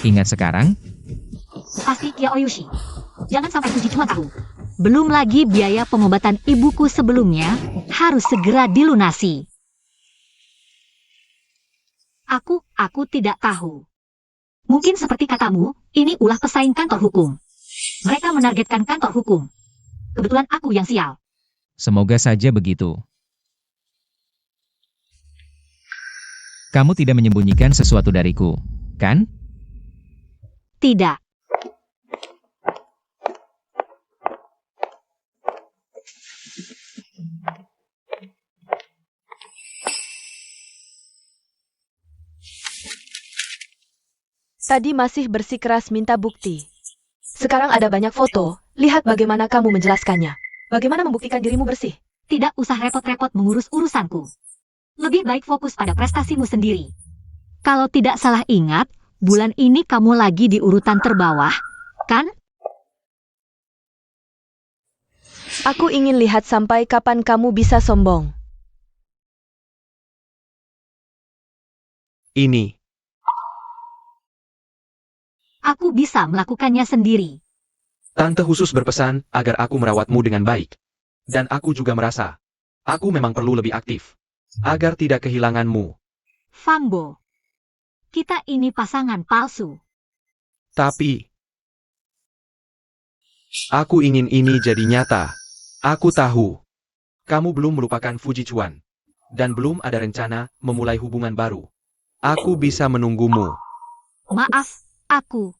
Ingat sekarang, Pasti Kia Oyushi. Jangan sampai Fuji cuma tahu. Belum lagi biaya pengobatan ibuku sebelumnya harus segera dilunasi. Aku tidak tahu. Mungkin seperti katamu, ini ulah pesaing kantor hukum. Mereka menargetkan kantor hukum. Kebetulan aku yang sial. semoga saja begitu. Kamu tidak menyembunyikan sesuatu dariku, kan? Tidak. Tadi masih bersikeras minta bukti. Sekarang ada banyak foto, lihat bagaimana kamu menjelaskannya. Bagaimana membuktikan dirimu bersih? Tidak usah repot-repot mengurus urusanku. Lebih baik fokus pada prestasimu sendiri. Kalau tidak salah ingat, bulan ini kamu lagi di urutan terbawah, kan? Aku ingin lihat sampai kapan kamu bisa sombong. Ini. Aku bisa melakukannya sendiri. Tante khusus berpesan agar aku merawatmu dengan baik. Dan aku juga merasa, aku memang perlu lebih aktif. Agar tidak kehilanganmu. Fambo. Kita ini pasangan palsu. Tapi, aku ingin ini jadi nyata. Aku tahu, kamu belum melupakan Fuji Chuan. Dan belum ada rencana memulai hubungan baru. Aku bisa menunggumu. Maaf, aku.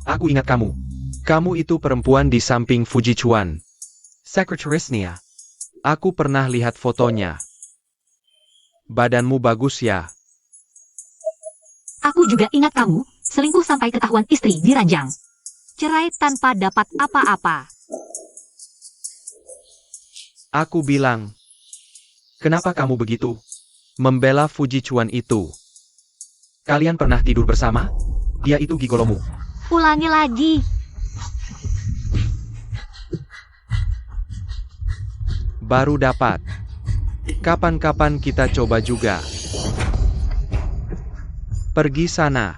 Aku ingat kamu. Kamu itu perempuan di samping Fuji Chuan. Sekretarisnya. Aku pernah lihat fotonya. Badanmu bagus ya. Aku juga ingat kamu, selingkuh sampai ketahuan istri diranjang. Cerai tanpa dapat apa-apa. Aku bilang, kenapa kamu begitu? Membela Fuji Chuan itu. Kalian pernah tidur bersama? Dia itu gigolomu. Ulangi lagi. Baru dapat. Kapan-kapan kita coba juga. Pergi sana.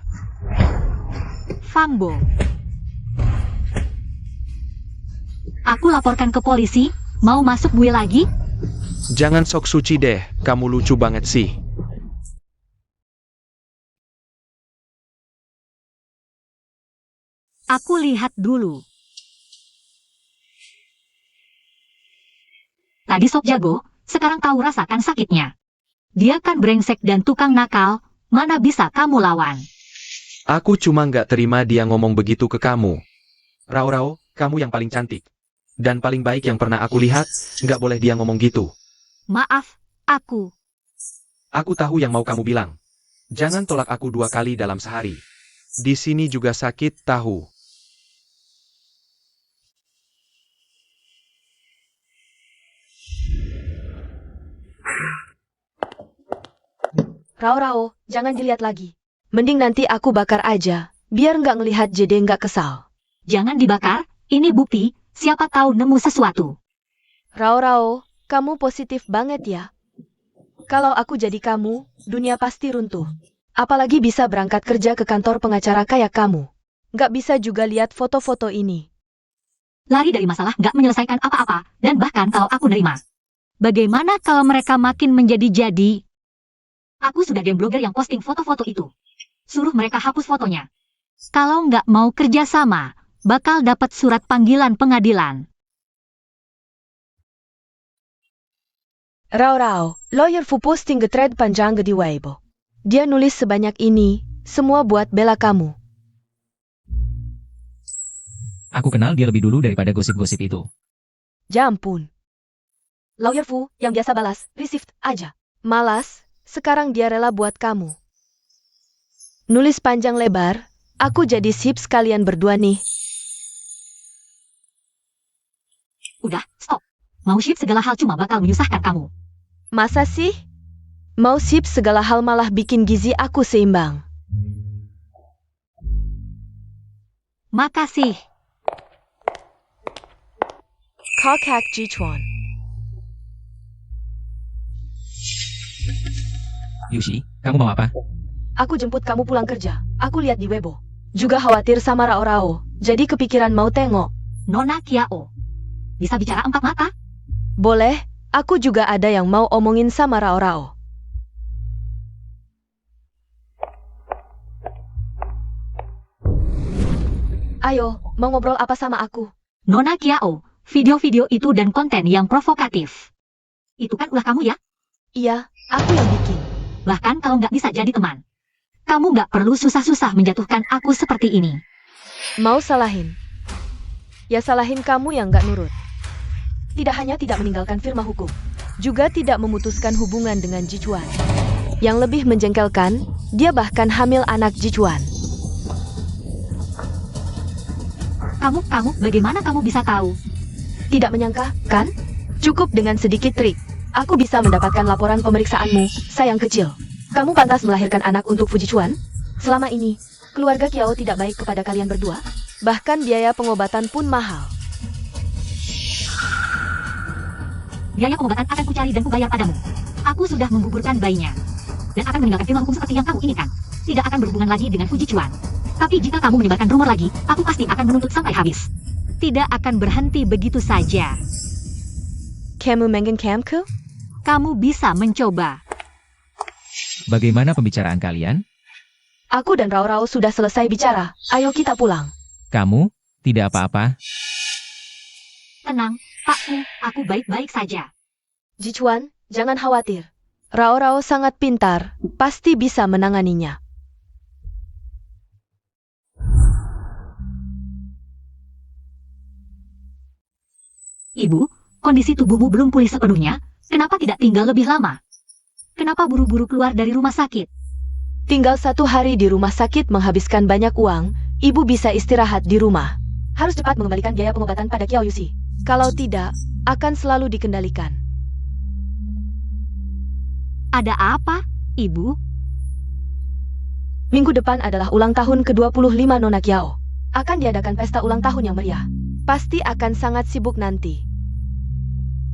Fambo. Aku laporkan ke polisi, mau masuk gue lagi? Jangan sok suci deh, kamu lucu banget sih. Aku lihat dulu. Tadi sok jago, sekarang tahu rasakan sakitnya. Dia kan brengsek dan tukang nakal, mana bisa kamu lawan? Aku cuma nggak terima dia ngomong begitu ke kamu. Rao-Rao, kamu yang paling cantik. Dan paling baik yang pernah aku lihat, nggak boleh dia ngomong gitu. Maaf, aku. Aku tahu yang mau kamu bilang. Jangan tolak aku 2 kali dalam sehari. Di sini juga sakit, tahu. Rao, jangan dilihat lagi. Mending nanti aku bakar aja, biar nggak ngelihat Jede nggak kesal. Jangan dibakar, ini bukti, siapa tahu nemu sesuatu. Rao, kamu positif banget ya. Kalau aku jadi kamu, dunia pasti runtuh. Apalagi bisa berangkat kerja ke kantor pengacara kayak kamu. Nggak bisa juga lihat foto-foto ini. Lari dari masalah nggak menyelesaikan apa-apa, dan bahkan kalau aku nerima. Bagaimana kalau mereka makin menjadi-jadi? Aku sudah game blogger yang posting foto-foto itu. Suruh mereka hapus fotonya. Kalau nggak mau kerja sama, bakal dapat surat panggilan pengadilan. Rao, lawyer Fu posting thread panjang di Weibo. Dia nulis sebanyak ini, semua buat bela kamu. Aku kenal dia lebih dulu daripada gosip-gosip itu. Ya ampun. Lawyer Fu yang biasa balas, received aja. Malas, sekarang dia rela buat kamu. Nulis panjang lebar, aku jadi sip sekalian berdua nih. Udah, stop. Mau ship segala hal cuma bakal menyusahkan kamu. Masa sih? Mau sip segala hal malah bikin gizi aku seimbang. Makasih. Kokak Jichuan. Yushi, kamu mau apa? Aku jemput kamu pulang kerja. Aku lihat di Weibo. Juga khawatir sama Rao, jadi kepikiran mau tengok. Nona Kiao. Bisa bicara 4 mata? Boleh, aku juga ada yang mau omongin sama Rao. Ayo, mau ngobrol apa sama aku? Nona Kiao, video-video itu dan konten yang provokatif. Itu kan ulah kamu ya? Iya, aku yang bikin. Bahkan kalau nggak bisa jadi teman. Kamu nggak perlu susah-susah menjatuhkan aku seperti ini. Mau salahin? Ya salahin kamu yang nggak nurut. Tidak hanya tidak meninggalkan firma hukum, juga tidak memutuskan hubungan dengan Jichuan. Yang lebih menjengkelkan, dia bahkan hamil anak Jichuan. Kamu, bagaimana kamu bisa tahu? Tidak menyangka, kan? Cukup dengan sedikit trik. Aku bisa mendapatkan laporan pemeriksaanmu, sayang kecil. Kamu pantas melahirkan anak untuk Fujichuan? Selama ini, keluarga Kiao tidak baik kepada kalian berdua. Bahkan biaya pengobatan pun mahal. Biaya pengobatan akan kucari dan kubayar padamu. Aku sudah menggugurkan bayinya. Dan akan meninggalkan firma hukum seperti yang kamu inginkan. Tidak akan berhubungan lagi dengan Fujichuan. Tapi jika kamu menyebarkan rumor lagi, aku pasti akan menuntut sampai habis. Tidak akan berhenti begitu saja. Kamu mengenkamku? Kamu bisa mencoba. Bagaimana pembicaraan kalian? Aku dan Rao sudah selesai bicara. Ayo kita pulang. Kamu? Tidak apa-apa? Tenang, Pakku, aku baik-baik saja. Jichuan, jangan khawatir. Rao sangat pintar, pasti bisa menanganinya. Ibu, kondisi tubuhmu belum pulih sepenuhnya, kenapa tidak tinggal lebih lama? Kenapa buru-buru keluar dari rumah sakit? Tinggal 1 hari di rumah sakit menghabiskan banyak uang, ibu bisa istirahat di rumah. Harus cepat mengembalikan biaya pengobatan pada Kiao Yushi. Kalau tidak, akan selalu dikendalikan. Ada apa, Ibu? Minggu depan adalah ulang tahun ke-25 Nona Kiao. Akan diadakan pesta ulang tahun yang meriah. Pasti akan sangat sibuk nanti.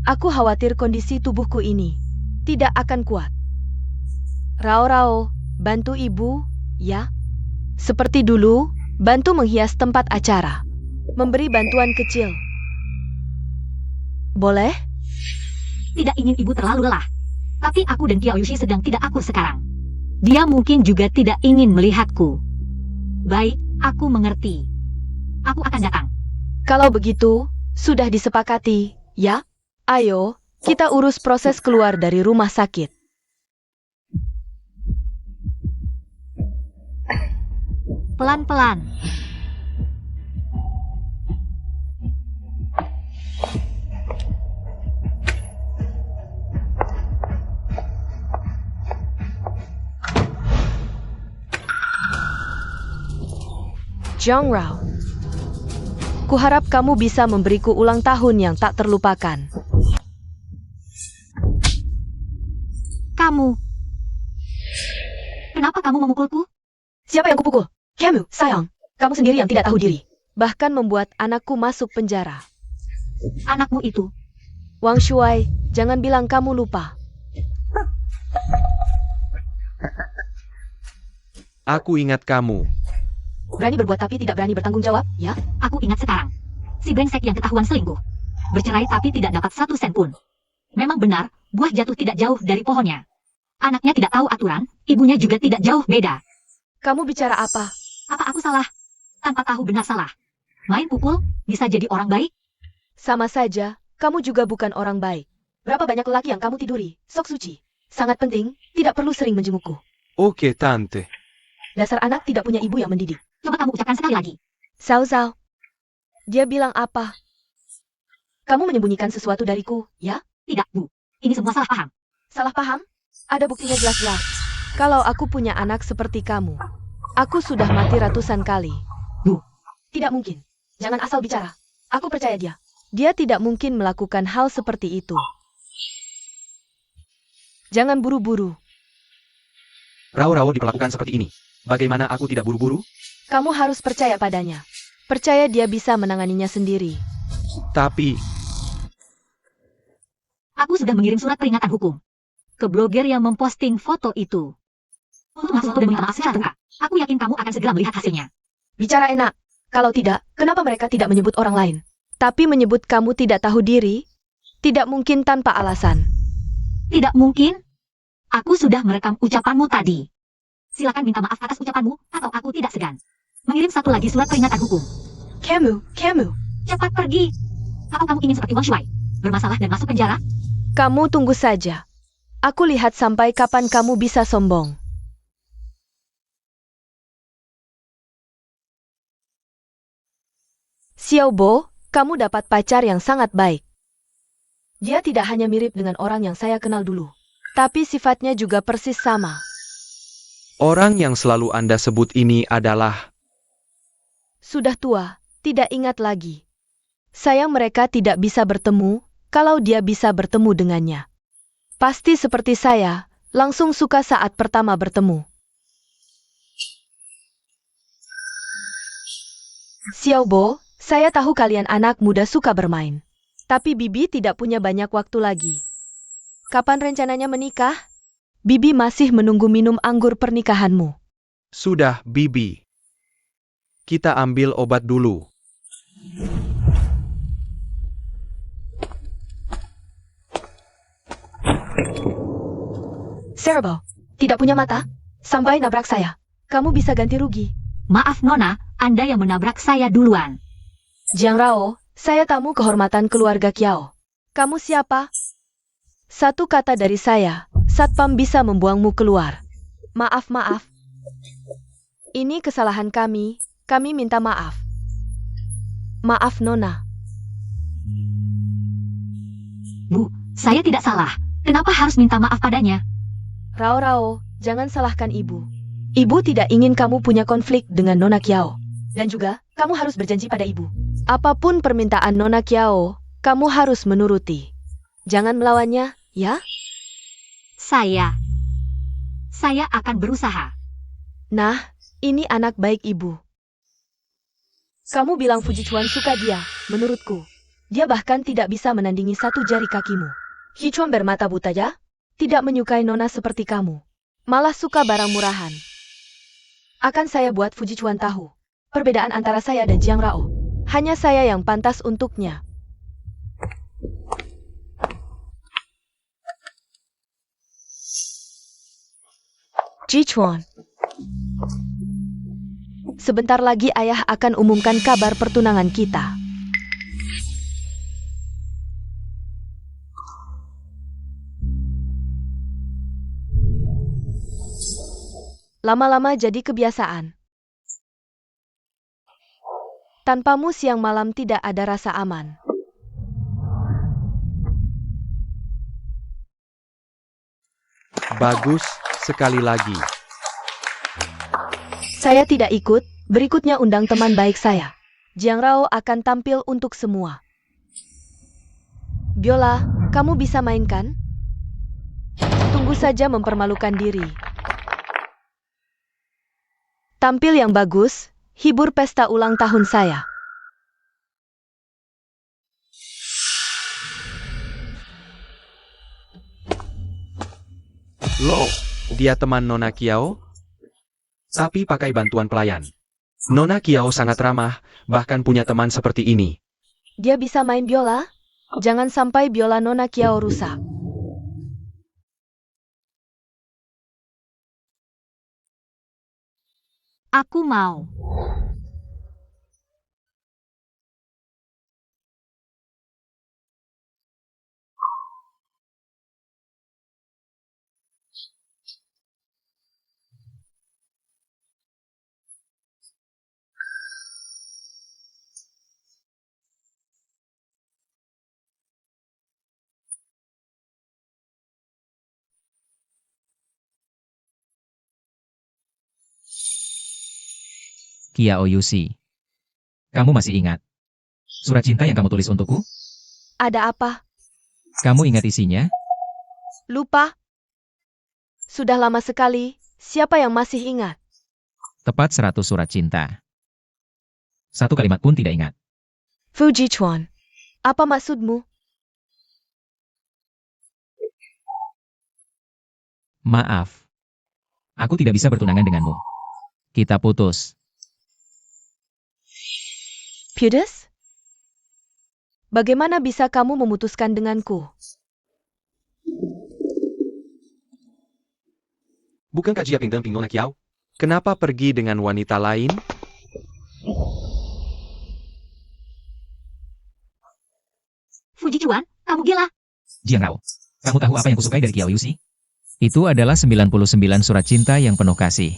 Aku khawatir kondisi tubuhku ini tidak akan kuat. Rao, bantu ibu, ya? Seperti dulu, bantu menghias tempat acara. Memberi bantuan kecil. Boleh? Tidak ingin ibu terlalu lelah. Tapi aku dan Kiao Yushi sedang tidak akur sekarang. Dia mungkin juga tidak ingin melihatku. Baik, aku mengerti. Aku akan datang. Kalau begitu, sudah disepakati, ya? Ayo, kita urus proses keluar dari rumah sakit. Pelan-pelan. Jiang Rao. Kuharap kamu bisa memberiku ulang tahun yang tak terlupakan. Kamu. Kenapa kamu memukulku? Siapa yang kupukul? Kamu, sayang. Kamu sendiri yang tidak tahu diri. Bahkan membuat anakku masuk penjara. Anakmu itu. Wang Shuai, jangan bilang kamu lupa. Aku ingat kamu. Berani berbuat tapi tidak berani bertanggung jawab, ya? Aku ingat sekarang. Si brengsek yang ketahuan selingkuh. Bercerai tapi tidak dapat 1 sen pun. Memang benar, buah jatuh tidak jauh dari pohonnya. Anaknya tidak tahu aturan, ibunya juga tidak jauh beda. Kamu bicara apa? Apa aku salah? Tanpa tahu benar salah. Main pukul, bisa jadi orang baik? Sama saja, kamu juga bukan orang baik. Berapa banyak lelaki yang kamu tiduri? Sok suci. Sangat penting, tidak perlu sering menjengukku. Oke, Tante. Dasar anak tidak punya ibu yang mendidik. Coba kamu ucapkan sekali lagi. Zhao Zhao. Dia bilang apa? Kamu menyembunyikan sesuatu dariku, ya? Tidak, Bu. Ini semua salah paham. Salah paham? Ada buktinya jelas-jelas. Kalau aku punya anak seperti kamu, aku sudah mati ratusan kali. Bu. Tidak mungkin. Jangan asal bicara. Aku percaya dia. Dia tidak mungkin melakukan hal seperti itu. Jangan buru-buru. Rao-Rao diperlakukan seperti ini. Bagaimana aku tidak buru-buru? Kamu harus percaya padanya. Percaya dia bisa menanganinya sendiri. Tapi, Aku sudah mengirim surat peringatan hukum ke blogger yang memposting foto itu. Untuk masuk dan minta maaf secara terbuka. Aku yakin kamu akan segera melihat hasilnya. Bicara enak. Kalau tidak, kenapa mereka tidak menyebut orang lain? Tapi menyebut kamu tidak tahu diri? Tidak mungkin tanpa alasan. Tidak mungkin. Aku sudah merekam ucapanmu tadi. Silakan minta maaf atas ucapanmu, atau aku tidak segan mengirim satu lagi surat peringatan hukum. Kamu. Cepat pergi. Atau kamu ingin seperti Wang Shuai, bermasalah dan masuk penjara? Kamu tunggu saja. Aku lihat sampai kapan kamu bisa sombong. Xiao Bo, kamu dapat pacar yang sangat baik. Dia tidak hanya mirip dengan orang yang saya kenal dulu, tapi sifatnya juga persis sama. orang yang selalu Anda sebut ini adalah... Sudah tua, tidak ingat lagi. Sayang mereka tidak bisa bertemu, kalau dia bisa bertemu dengannya. Pasti seperti saya, langsung suka saat pertama bertemu. Xiao Bo, saya tahu kalian anak muda suka bermain. Tapi Bibi tidak punya banyak waktu lagi. Kapan rencananya menikah? Bibi masih menunggu minum anggur pernikahanmu. Sudah, Bibi. Kita ambil obat dulu. Serbo, tidak punya mata? Sampai nabrak saya. Kamu bisa ganti rugi. Maaf Nona, Anda yang menabrak saya duluan. Jiang Rao, saya tamu kehormatan keluarga Kiao. Kamu siapa? Satu kata dari saya, Satpam bisa membuangmu keluar. Maaf. Ini kesalahan kami minta maaf. Maaf Nona. Bu, saya tidak salah. Kenapa harus minta maaf padanya? Rao, jangan salahkan ibu. Ibu tidak ingin kamu punya konflik dengan Nona Kiao. Dan juga, kamu harus berjanji pada ibu. Apapun permintaan Nona Kiao, kamu harus menuruti. Jangan melawannya, ya? Saya akan berusaha. Nah, ini anak baik ibu. Kamu bilang Fujichuan suka dia, menurutku. Dia bahkan tidak bisa menandingi satu jari kakimu. Hichuan bermata buta ya? Tidak menyukai Nona seperti kamu. Malah suka barang murahan. Akan saya buat Fujichuan tahu. Perbedaan antara saya dan Jiang Rao. Hanya saya yang pantas untuknya. Jichuan. Sebentar lagi ayah akan umumkan kabar pertunangan kita. Lama-lama jadi kebiasaan. Tanpamu siang malam tidak ada rasa aman. Bagus, sekali lagi. Saya tidak ikut, Berikutnya undang teman baik saya. Jiang Rao akan tampil untuk semua. Biola, kamu bisa mainkan? Tunggu saja mempermalukan diri. Tampil yang bagus, hibur pesta ulang tahun saya. Loh, dia teman Nona Kiao? Tapi pakai bantuan pelayan. Nona Kiao sangat ramah, bahkan punya teman seperti ini. Dia bisa main biola? Jangan sampai biola Nona Kiao rusak. Aku mau. Kiao Yushi. Kamu masih ingat surat cinta yang kamu tulis untukku? Ada apa? Kamu ingat isinya? Lupa? Sudah lama sekali, siapa yang masih ingat? Tepat 100 surat cinta. Satu kalimat pun tidak ingat. Fuji Chuan, apa maksudmu? Maaf. Aku tidak bisa bertunangan denganmu. Kita putus. Putus? Bagaimana bisa kamu memutuskan denganku? Bukankah Jia Pingteng Ping Nona Kiao? Kenapa pergi dengan wanita lain? Fuji Chuan, kamu gila. Jiang Rao, kamu tahu apa yang kusukai dari Kiao Yushi? Itu adalah 99 surat cinta yang penuh kasih.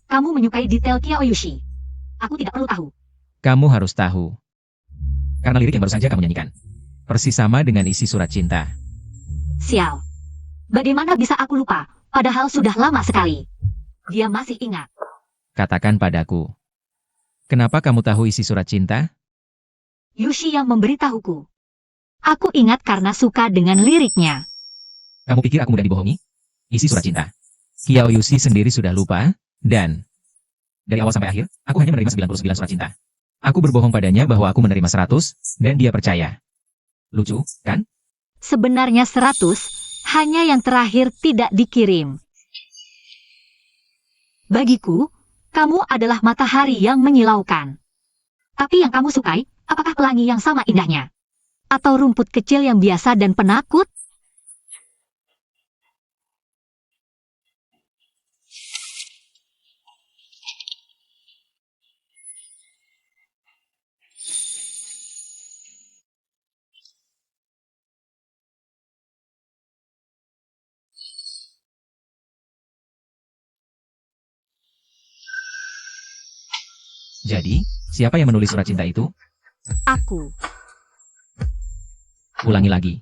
Kamu menyukai detail Kiao Yushi. Aku tidak perlu tahu. Kamu harus tahu. Karena lirik yang baru saja kamu nyanyikan persis sama dengan isi surat cinta. Sial. Bagaimana bisa aku lupa, padahal sudah lama sekali. Dia masih ingat. Katakan padaku. Kenapa kamu tahu isi surat cinta? Yushi yang memberitahuku. Aku ingat karena suka dengan liriknya. Kamu pikir aku mudah dibohongi? Isi surat cinta. Kiao Yushi sendiri sudah lupa, dan dari awal sampai akhir, aku hanya menerima 99 surat cinta. Aku berbohong padanya bahwa aku menerima 100, dan dia percaya. Lucu, kan? Sebenarnya 100, hanya yang terakhir tidak dikirim. Bagiku, kamu adalah matahari yang menyilaukan. Tapi yang kamu sukai, apakah pelangi yang sama indahnya? Atau rumput kecil yang biasa dan penakut? Jadi, siapa yang menulis surat cinta itu? Aku. Ulangi lagi.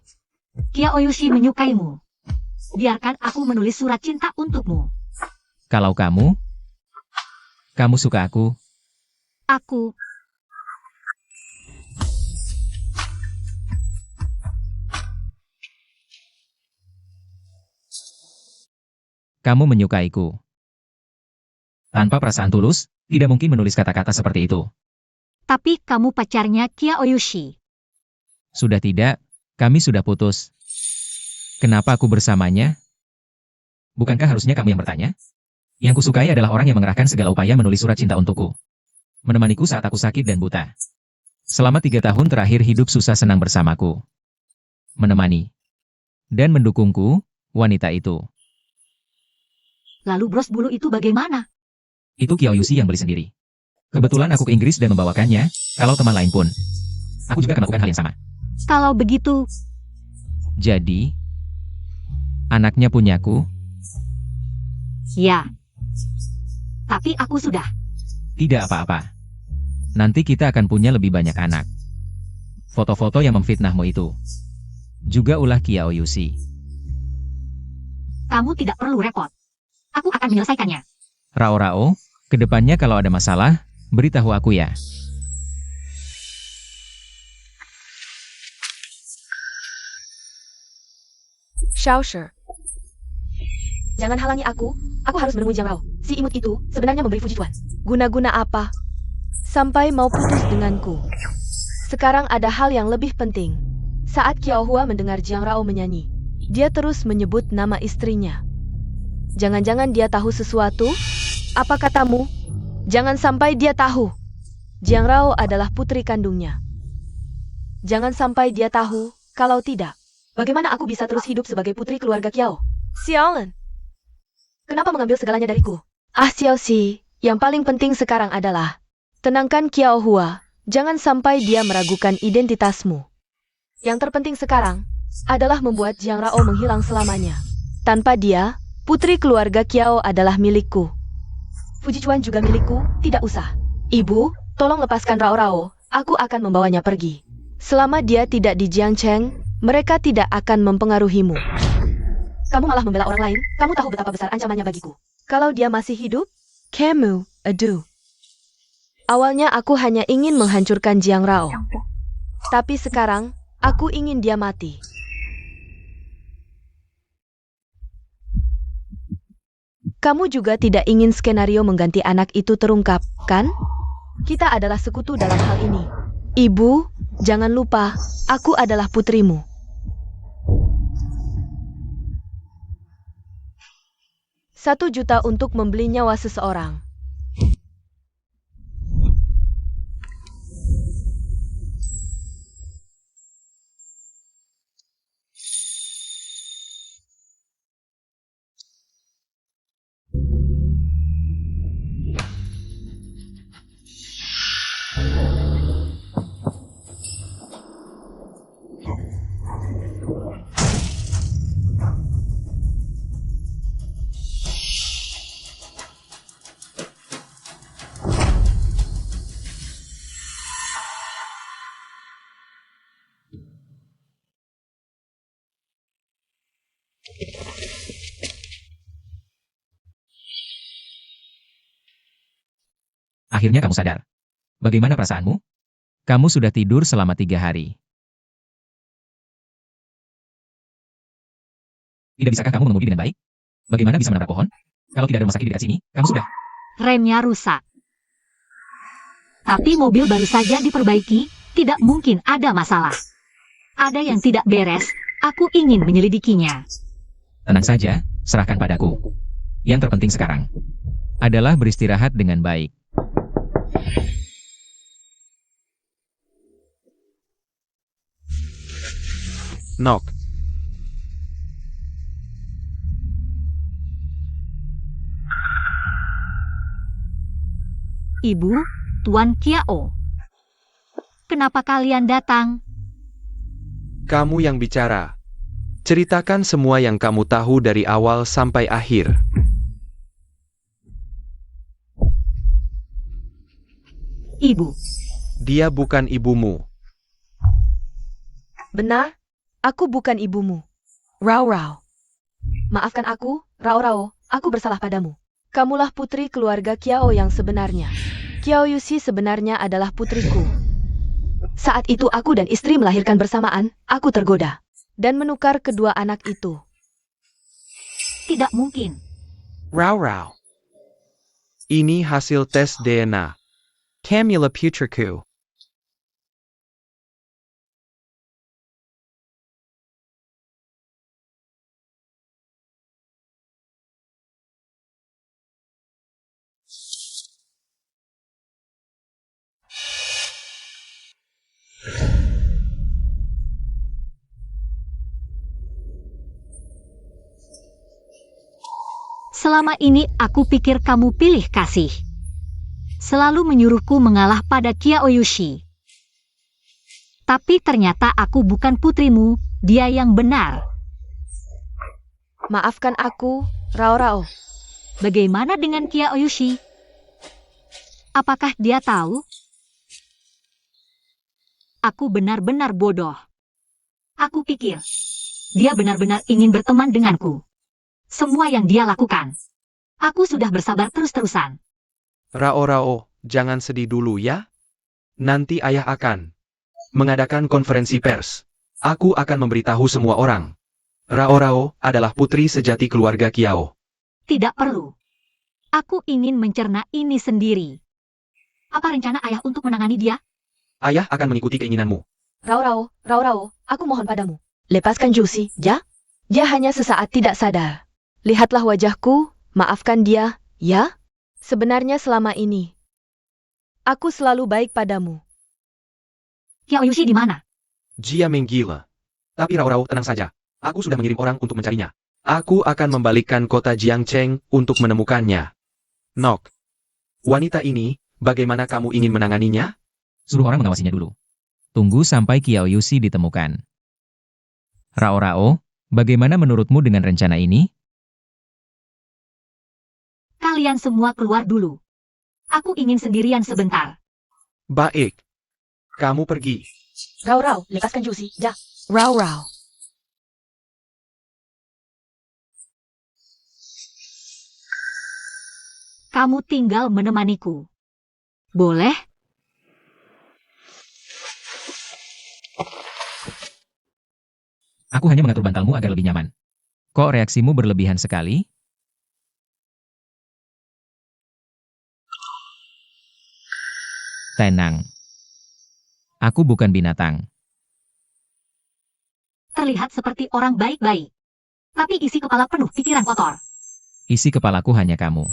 Kiao Yushi menyukaimu. Biarkan aku menulis surat cinta untukmu. Kalau kamu suka aku, Aku. kamu menyukaiku. Tanpa perasaan tulus, tidak mungkin menulis kata-kata seperti itu. Tapi kamu pacarnya Kiao Yushi. Sudah tidak, kami sudah putus. Kenapa aku bersamanya? Bukankah harusnya kamu yang bertanya? Yang kusukai adalah orang yang mengerahkan segala upaya menulis surat cinta untukku. Menemaniku saat aku sakit dan buta. Selama 3 tahun terakhir hidup susah senang bersamaku. Menemani. Dan mendukungku, wanita itu. Lalu bros bulu itu bagaimana? Itu Kiao Yushi yang beli sendiri. Kebetulan aku ke Inggris dan membawakannya, kalau teman lain pun. Aku juga akan melakukan hal yang sama. Kalau begitu, Jadi, anaknya punyaku? ya. Tapi aku sudah. Tidak apa-apa. Nanti kita akan punya lebih banyak anak. Foto-foto yang memfitnahmu itu. Juga ulah Kiao Yushi. Kamu tidak perlu repot. Aku akan menyelesaikannya. Rao-Rao, Kedepannya kalau ada masalah, beritahu aku ya. Xiaoshe. Jangan halangi aku harus menemui Jiang Rao. Si imut itu sebenarnya memberi Fujichuan. Guna-guna apa? Sampai mau putus denganku. Sekarang ada hal yang lebih penting. Saat Qiao Hua mendengar Jiang Rao menyanyi, dia terus menyebut nama istrinya. Jangan-jangan dia tahu sesuatu? Apa katamu? Jangan sampai dia tahu. Jiang Rao adalah putri kandungnya. Jangan sampai dia tahu. Kalau tidak, bagaimana aku bisa terus hidup sebagai putri keluarga Qiao? Xiaolan, kenapa mengambil segalanya dariku? Ah Xiaoxi, yang paling penting sekarang adalah tenangkan Qiao Hua. Jangan sampai dia meragukan identitasmu. Yang terpenting sekarang adalah membuat Jiang Rao menghilang selamanya. Tanpa dia, putri keluarga Qiao adalah milikku. Fujichuan juga milikku, tidak usah. Ibu, tolong lepaskan Rao Rao, aku akan membawanya pergi. Selama dia tidak di Jiangcheng, mereka tidak akan mempengaruhimu. Kamu malah membela orang lain, kamu tahu betapa besar ancamannya bagiku. Kalau dia masih hidup, kamu, aduh. Awalnya aku hanya ingin menghancurkan Jiang Rao. Tapi sekarang, aku ingin dia mati. Kamu juga tidak ingin skenario mengganti anak itu terungkap, kan? Kita adalah sekutu dalam hal ini. Ibu, jangan lupa, aku adalah putrimu. $1 juta untuk membeli nyawa seseorang. Akhirnya kamu sadar. Bagaimana perasaanmu? Kamu sudah tidur selama 3 hari. Tidak bisakah kamu mengemudi dengan baik? Bagaimana bisa menabrak pohon? Kalau tidak ada rumah sakit di dekat sini, kamu sudah. Remnya rusak. Tapi mobil baru saja diperbaiki, tidak mungkin ada masalah. Ada yang tidak beres, aku ingin menyelidikinya. Tenang saja, serahkan padaku. Yang terpenting sekarang adalah beristirahat dengan baik. Knock. Ibu, Tuan Qiao. Kenapa kalian datang? Kamu yang bicara. Ceritakan semua yang kamu tahu dari awal sampai akhir. Ibu, Dia bukan ibumu. Benar? Aku bukan ibumu. Rao Rao. Maafkan aku, Rao Rao, aku bersalah padamu. Kamulah putri keluarga Qiao yang sebenarnya. Qiao Yuxi sebenarnya adalah putriku. Saat itu aku dan istri melahirkan bersamaan, aku tergoda. Dan menukar kedua anak itu. tidak mungkin. Rao Rao. Ini hasil tes DNA. Camilla putriku. Selama ini aku pikir kamu pilih kasih. Selalu menyuruhku mengalah pada Qiao Yuxi. Tapi ternyata aku bukan putrimu, dia yang benar. Maafkan aku, Rao Rao. Bagaimana dengan Qiao Yuxi? Apakah dia tahu? Aku benar-benar bodoh. Aku pikir, dia benar-benar ingin berteman denganku. Semua yang dia lakukan, aku sudah bersabar terus-terusan. Rao, jangan sedih dulu ya. Nanti ayah akan mengadakan konferensi pers. Aku akan memberitahu semua orang. Rao adalah putri sejati keluarga Kiao. Tidak perlu. Aku ingin mencerna ini sendiri. Apa rencana ayah untuk menangani dia? Ayah akan mengikuti keinginanmu. Rao, aku mohon padamu. Lepaskan Jusi, ya? Dia hanya sesaat tidak sadar. Lihatlah wajahku, maafkan dia, ya? Sebenarnya selama ini, aku selalu baik padamu. Xiao Yuxi di mana? Jia menggila. Tapi Rao, tenang saja. Aku sudah mengirim orang untuk mencarinya. Aku akan membalikkan kota Jiangcheng untuk menemukannya. Nok. Wanita ini, bagaimana kamu ingin menanganinya? Suruh orang mengawasinya dulu. Tunggu sampai Qiao Yuxi ditemukan. Rao, bagaimana menurutmu dengan rencana ini? Kalian semua keluar dulu. Aku ingin sendirian sebentar. Baik. Kamu pergi. Rao, lepaskan Jusi, ya? Rao. Kamu tinggal menemaniku. Boleh? Aku hanya mengatur bantalmu agar lebih nyaman. Kok reaksimu berlebihan sekali? Tenang. Aku bukan binatang. Terlihat seperti orang baik-baik. Tapi isi kepala penuh pikiran kotor. Isi kepalaku hanya kamu.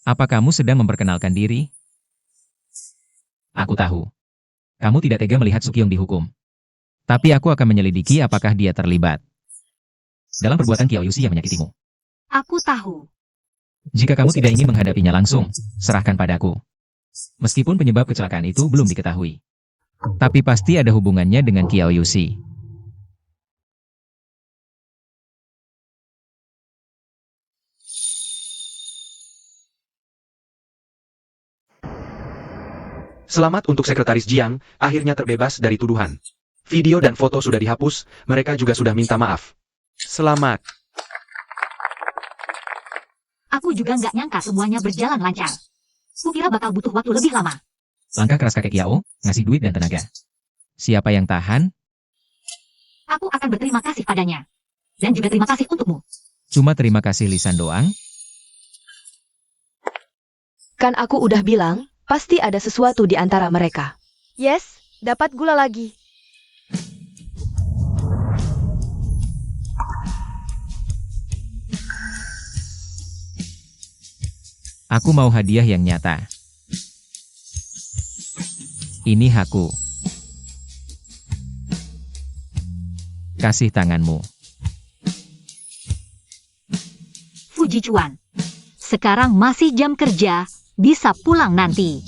Apa kamu sedang memperkenalkan diri? Aku tahu. Kamu tidak tega melihat Sukyong dihukum. Tapi aku akan menyelidiki apakah dia terlibat dalam perbuatan Qiao Yuxi yang menyakitimu. Aku tahu. Jika kamu tidak ingin menghadapinya langsung, serahkan padaku. Meskipun penyebab kecelakaan itu belum diketahui. Tapi pasti ada hubungannya dengan Qiao Yuxi. Selamat untuk Sekretaris Jiang, akhirnya terbebas dari tuduhan. Video dan foto sudah dihapus, mereka juga sudah minta maaf. Selamat. Aku juga nggak nyangka semuanya berjalan lancar. Kukira bakal butuh waktu lebih lama. Langkah keras kakek Qiao, ngasih duit dan tenaga. Siapa yang tahan? Aku akan berterima kasih padanya. Dan juga terima kasih untukmu. Cuma terima kasih lisan doang? Kan aku udah bilang, pasti ada sesuatu di antara mereka. Yes, dapat gula lagi. Aku mau hadiah yang nyata. Ini hakku. Kasih tanganmu. Fuji Chuan. Sekarang masih jam kerja, bisa pulang nanti.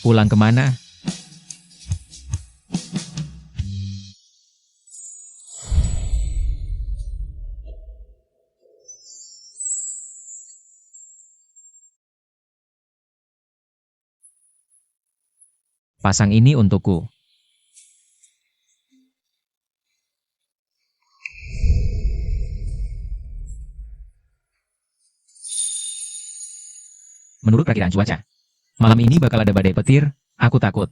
Pulang kemana? Pasang ini untukku. Menurut perkiraan cuaca, malam ini bakal ada badai petir, aku takut.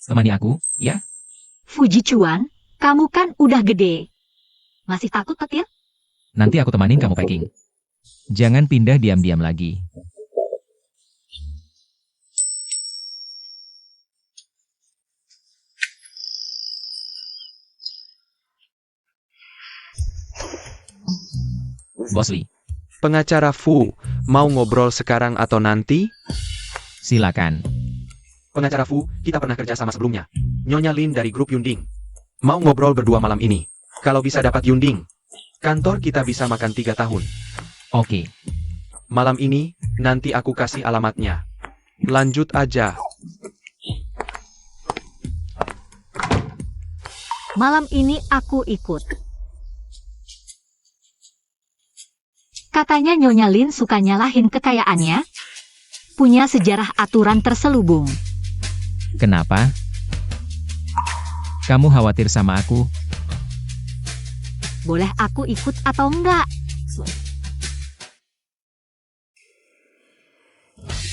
Temani aku, ya? Fuji Chuan, kamu kan udah gede. Masih takut petir? Nanti aku temanin kamu packing. Jangan pindah diam-diam lagi. Bos Lee, Pengacara Fu, mau ngobrol sekarang atau nanti? silakan. Pengacara Fu, kita pernah kerja sama sebelumnya. Nyonya Lin dari grup Yunding. Mau ngobrol berdua malam ini. Kalau bisa dapat Yunding, kantor kita bisa makan 3 tahun. Oke, Malam ini, nanti aku kasih alamatnya. Lanjut aja. Malam ini aku ikut. Katanya Nyonya Lin suka nyalahin kekayaannya. Punya sejarah aturan terselubung. kenapa? Kamu khawatir sama aku? Boleh aku ikut atau enggak?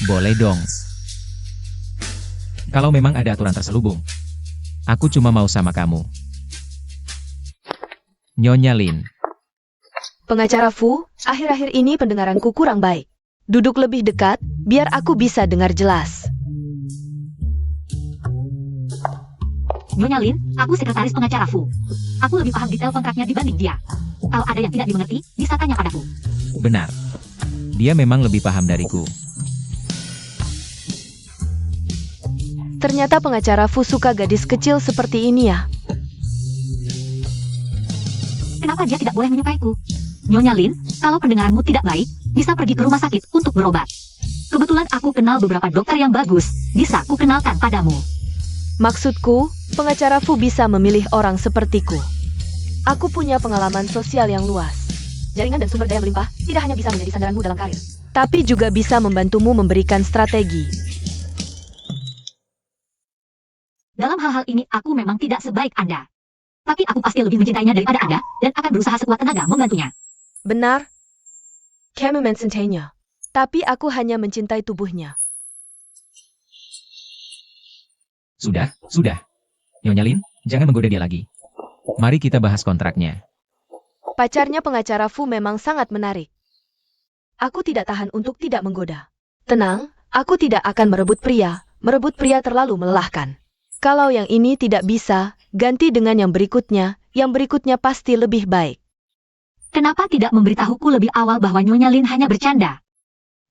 Boleh dong. Kalau memang ada aturan terselubung. Aku cuma mau sama kamu. Nyonya Lin. Pengacara Fu, akhir-akhir ini pendengaranku kurang baik. Duduk lebih dekat, biar aku bisa dengar jelas. Nyonya Lin, aku sekretaris pengacara Fu. Aku lebih paham detail kontraknya dibanding dia. Kalau ada yang tidak dimengerti, bisa tanya padaku. Benar. Dia memang lebih paham dariku. Ternyata pengacara Fu suka gadis kecil seperti ini ya. Kenapa dia tidak boleh menyukaiku? Nyonya Lin, kalau pendengaranmu tidak baik, bisa pergi ke rumah sakit untuk berobat. Kebetulan aku kenal beberapa dokter yang bagus, bisa ku kenalkan padamu. Maksudku, pengacara Fu bisa memilih orang sepertiku. Aku punya pengalaman sosial yang luas. Jaringan dan sumber daya melimpah tidak hanya bisa menjadi sandaranmu dalam karir, tapi juga bisa membantumu memberikan strategi. Dalam hal-hal ini aku memang tidak sebaik Anda. Tapi aku pasti lebih mencintainya daripada Anda, dan akan berusaha sekuat tenaga membantunya. Benar? Kamu mencintainya. Tapi aku hanya mencintai tubuhnya. Sudah. Nyonya Lin, jangan menggoda dia lagi. Mari kita bahas kontraknya. Pacarnya pengacara Fu memang sangat menarik. Aku tidak tahan untuk tidak menggoda. Tenang, aku tidak akan merebut pria. Merebut pria terlalu melelahkan. Kalau yang ini tidak bisa, ganti dengan yang berikutnya pasti lebih baik. Kenapa tidak memberitahuku lebih awal bahwa Nyonya Lin hanya bercanda?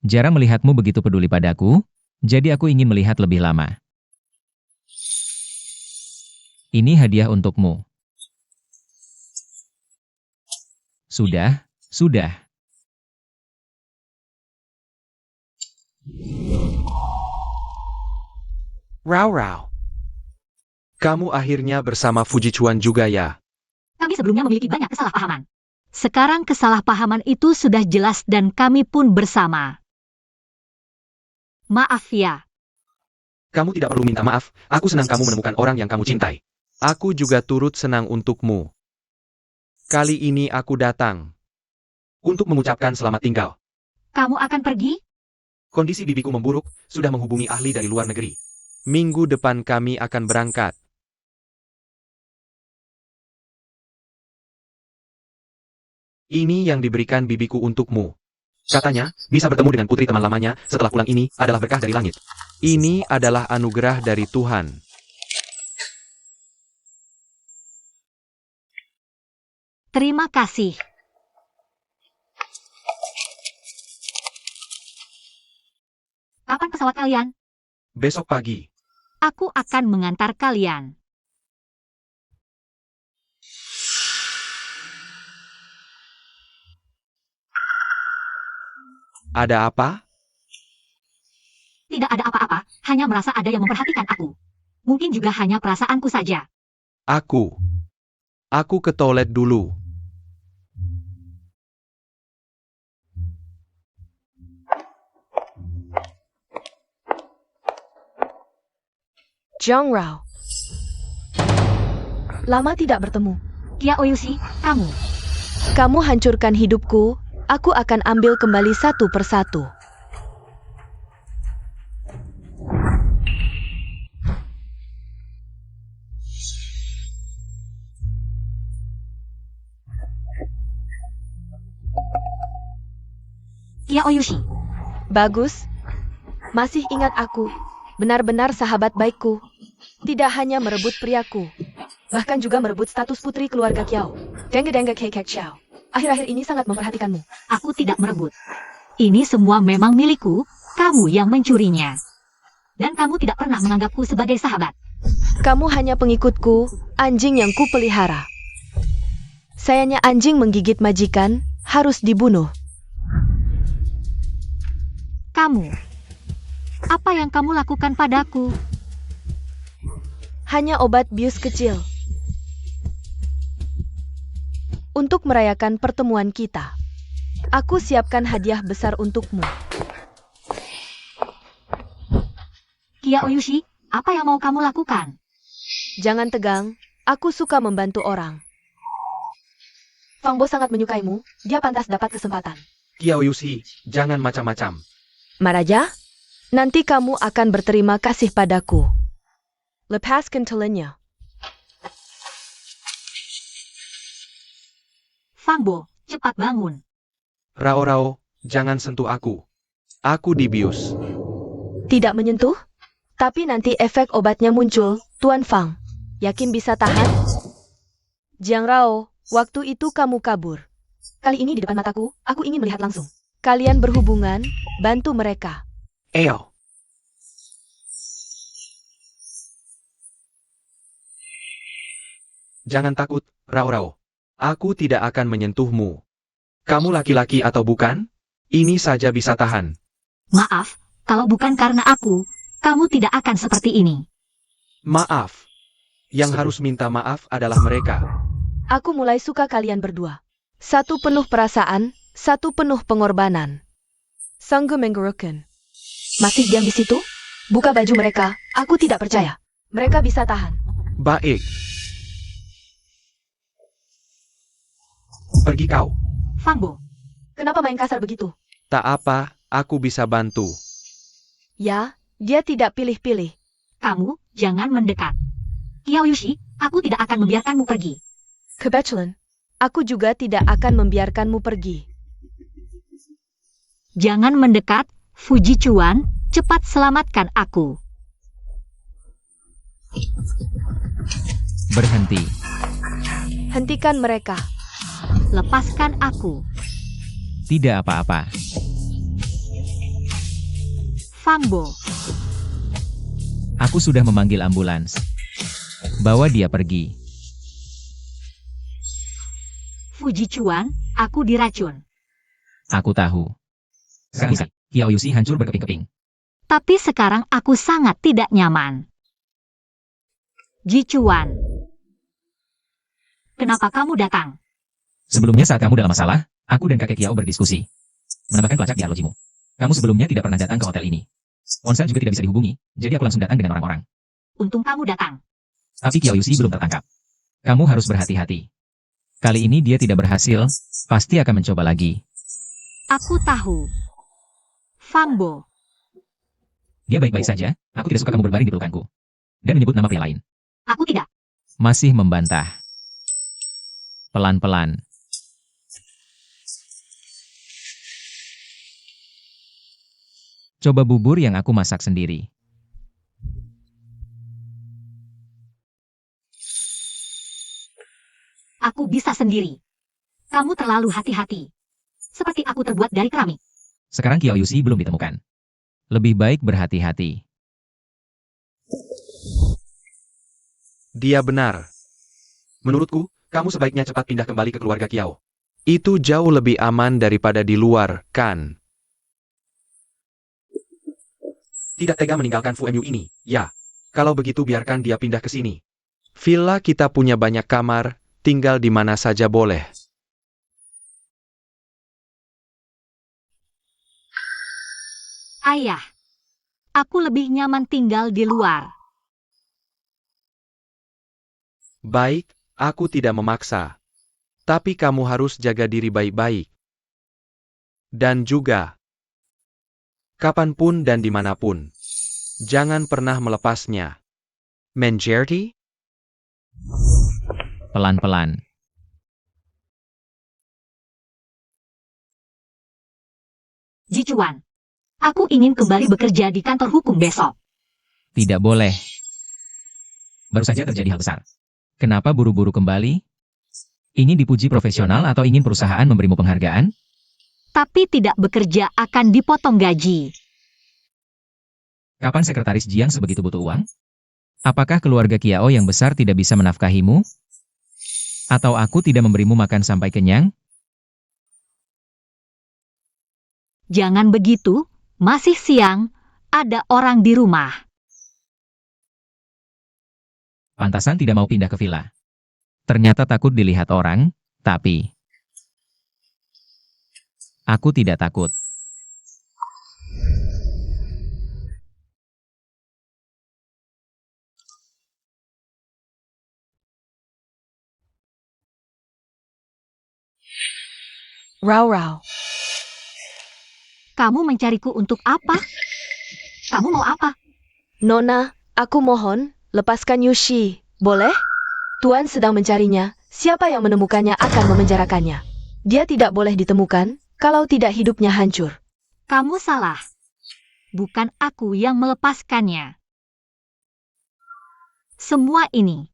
Jarang melihatmu begitu peduli padaku, jadi aku ingin melihat lebih lama. Ini hadiah untukmu. Sudah. Rao. Kamu akhirnya bersama Fujichuan juga ya? Kami sebelumnya memiliki banyak kesalahpahaman. Sekarang kesalahpahaman itu sudah jelas dan kami pun bersama. Maaf ya. Kamu tidak perlu minta maaf, aku senang kamu menemukan orang yang kamu cintai. Aku juga turut senang untukmu. Kali ini aku datang untuk mengucapkan selamat tinggal. Kamu akan pergi? Kondisi bibiku memburuk, sudah menghubungi ahli dari luar negeri. Minggu depan kami akan berangkat. Ini yang diberikan bibiku untukmu. Katanya, bisa bertemu dengan putri teman lamanya setelah pulang ini adalah berkah dari langit. Ini adalah anugerah dari Tuhan. Terima kasih. Kapan pesawat kalian? Besok pagi. Aku akan mengantar kalian. Ada apa? Tidak ada apa-apa, hanya merasa ada yang memperhatikan aku. Mungkin juga hanya perasaanku saja. Aku ke toilet dulu. Zhang Rao. Lama tidak bertemu. Kia Oyushi, kamu. Kamu hancurkan hidupku, aku akan ambil kembali satu persatu. Kia Oyushi. Bagus. Masih ingat aku. Benar-benar sahabat baikku. Tidak hanya merebut priaku, bahkan juga merebut status putri keluarga Kiao. Dengge Kek Xiao. Akhir-akhir ini sangat memperhatikanmu. Aku tidak merebut. Ini semua memang milikku, kamu yang mencurinya. Dan kamu tidak pernah menganggapku sebagai sahabat. Kamu hanya pengikutku, anjing yang kupelihara. Sayangnya anjing menggigit majikan, harus dibunuh. Kamu. Apa yang kamu lakukan padaku? Hanya obat bius kecil. Untuk merayakan pertemuan kita, aku siapkan hadiah besar untukmu. Kia Oyushi, apa yang mau kamu lakukan? Jangan tegang, aku suka membantu orang. Fang Bo sangat menyukaimu, dia pantas dapat kesempatan. Kiao Yushi, jangan macam-macam. Maharaja, nanti kamu akan berterima kasih padaku. Lepaskan telannya. Fang Bo, cepat bangun. Rao, jangan sentuh aku. Aku dibius. Tidak menyentuh? Tapi nanti efek obatnya muncul, Tuan Fang. Yakin bisa tahan? Jiang Rao, waktu itu kamu kabur. Kali ini di depan mataku, aku ingin melihat langsung. Kalian berhubungan, bantu mereka. Eo. Jangan takut, Rao. Aku tidak akan menyentuhmu. Kamu laki-laki atau bukan? Ini saja bisa tahan. Maaf, kalau bukan karena aku, kamu tidak akan seperti ini. Maaf. Yang harus minta maaf adalah mereka. Aku mulai suka kalian berdua. Satu penuh perasaan, satu penuh pengorbanan. Sanggup menggerukan. Masih diam di situ? Buka baju mereka, aku tidak percaya. Mereka bisa tahan. Baik. Pergi kau. Fang Bo, Kenapa main kasar begitu? Tak apa, aku bisa bantu. Ya, dia tidak pilih-pilih. kamu jangan mendekat. Kiao Yushi, aku tidak akan membiarkanmu pergi. Kebetulan, aku juga tidak akan membiarkanmu pergi. Jangan mendekat, Fuji Chuan, cepat selamatkan aku. Berhenti. Hentikan mereka. Lepaskan aku. Tidak apa-apa. Fang Bo, Aku sudah memanggil ambulans. Bawa dia pergi. Fuji Chuan, aku diracun. Aku tahu. Sekarang Kiao Yushi hancur berkeping-keping. Tapi sekarang aku sangat tidak nyaman. Ji Chuan, kenapa kamu datang? Sebelumnya saat kamu dalam masalah, aku dan kakek Kiao berdiskusi. Menambahkan pelacak di arlojimu. Kamu sebelumnya tidak pernah datang ke hotel ini. Ponsel juga tidak bisa dihubungi, jadi aku langsung datang dengan orang-orang. Untung kamu datang. Tapi Kiao Yushi belum tertangkap. Kamu harus berhati-hati. Kali ini dia tidak berhasil, pasti akan mencoba lagi. Aku tahu. Fang Bo, Dia baik-baik saja, aku tidak suka kamu berbaring di pelukanku. Dan menyebut nama pria lain. aku tidak. Masih membantah. Pelan-pelan. Coba bubur yang aku masak sendiri. Aku bisa sendiri. Kamu terlalu hati-hati. Seperti aku terbuat dari keramik. Sekarang Kiao Yushi belum ditemukan. Lebih baik berhati-hati. Dia benar. Menurutku, kamu sebaiknya cepat pindah kembali ke keluarga Kiao. Itu jauh lebih aman daripada di luar, kan? Tidak tega meninggalkan Fu Mu ini, ya. Kalau begitu biarkan dia pindah ke sini. Villa kita punya banyak kamar, tinggal di mana saja boleh. Ayah, aku lebih nyaman tinggal di luar. Baik, aku tidak memaksa. Tapi kamu harus jaga diri baik-baik. Dan juga, kapanpun dan dimanapun, jangan pernah melepasnya. Mengerti? Pelan-pelan. Ji Chuan, aku ingin kembali bekerja di kantor hukum besok. Tidak boleh. Baru saja terjadi hal besar. Kenapa buru-buru kembali? Ingin dipuji profesional atau ingin perusahaan memberimu penghargaan? Tapi tidak bekerja akan dipotong gaji. Kapan sekretaris Jiang sebegitu butuh uang? Apakah keluarga Kiao yang besar tidak bisa menafkahimu? Atau aku tidak memberimu makan sampai kenyang? Jangan begitu, masih siang, ada orang di rumah. Pantasan tidak mau pindah ke villa. Ternyata takut dilihat orang, tapi aku tidak takut. Rao Rao. Kamu mencariku untuk apa? Kamu mau apa? Nona, aku mohon, lepaskan Yushi. Boleh? Tuan sedang mencarinya. Siapa yang menemukannya akan memenjarakannya. Dia tidak boleh ditemukan, kalau tidak hidupnya hancur. Kamu salah. Bukan aku yang melepaskannya. Semua ini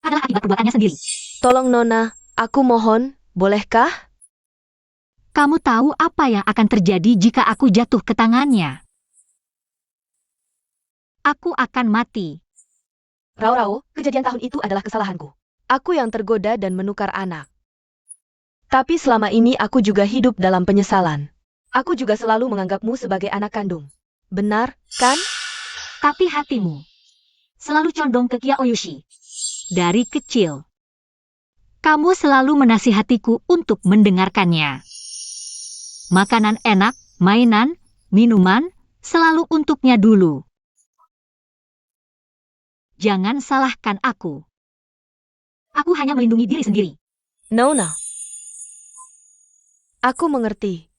adalah akibat perbuatannya sendiri. Tolong Nona, aku mohon, bolehkah? Kamu tahu apa yang akan terjadi jika aku jatuh ke tangannya? Aku akan mati. Rao Rao, kejadian tahun itu adalah kesalahanku. Aku yang tergoda dan menukar anak. Tapi selama ini aku juga hidup dalam penyesalan. Aku juga selalu menganggapmu sebagai anak kandung. Benar, kan? Tapi hatimu selalu condong ke Kiao Yushi. Dari kecil, kamu selalu menasihatiku untuk mendengarkannya. Makanan enak, mainan, minuman, selalu untuknya dulu. Jangan salahkan aku. Aku hanya melindungi diri sendiri. Nona. Aku mengerti.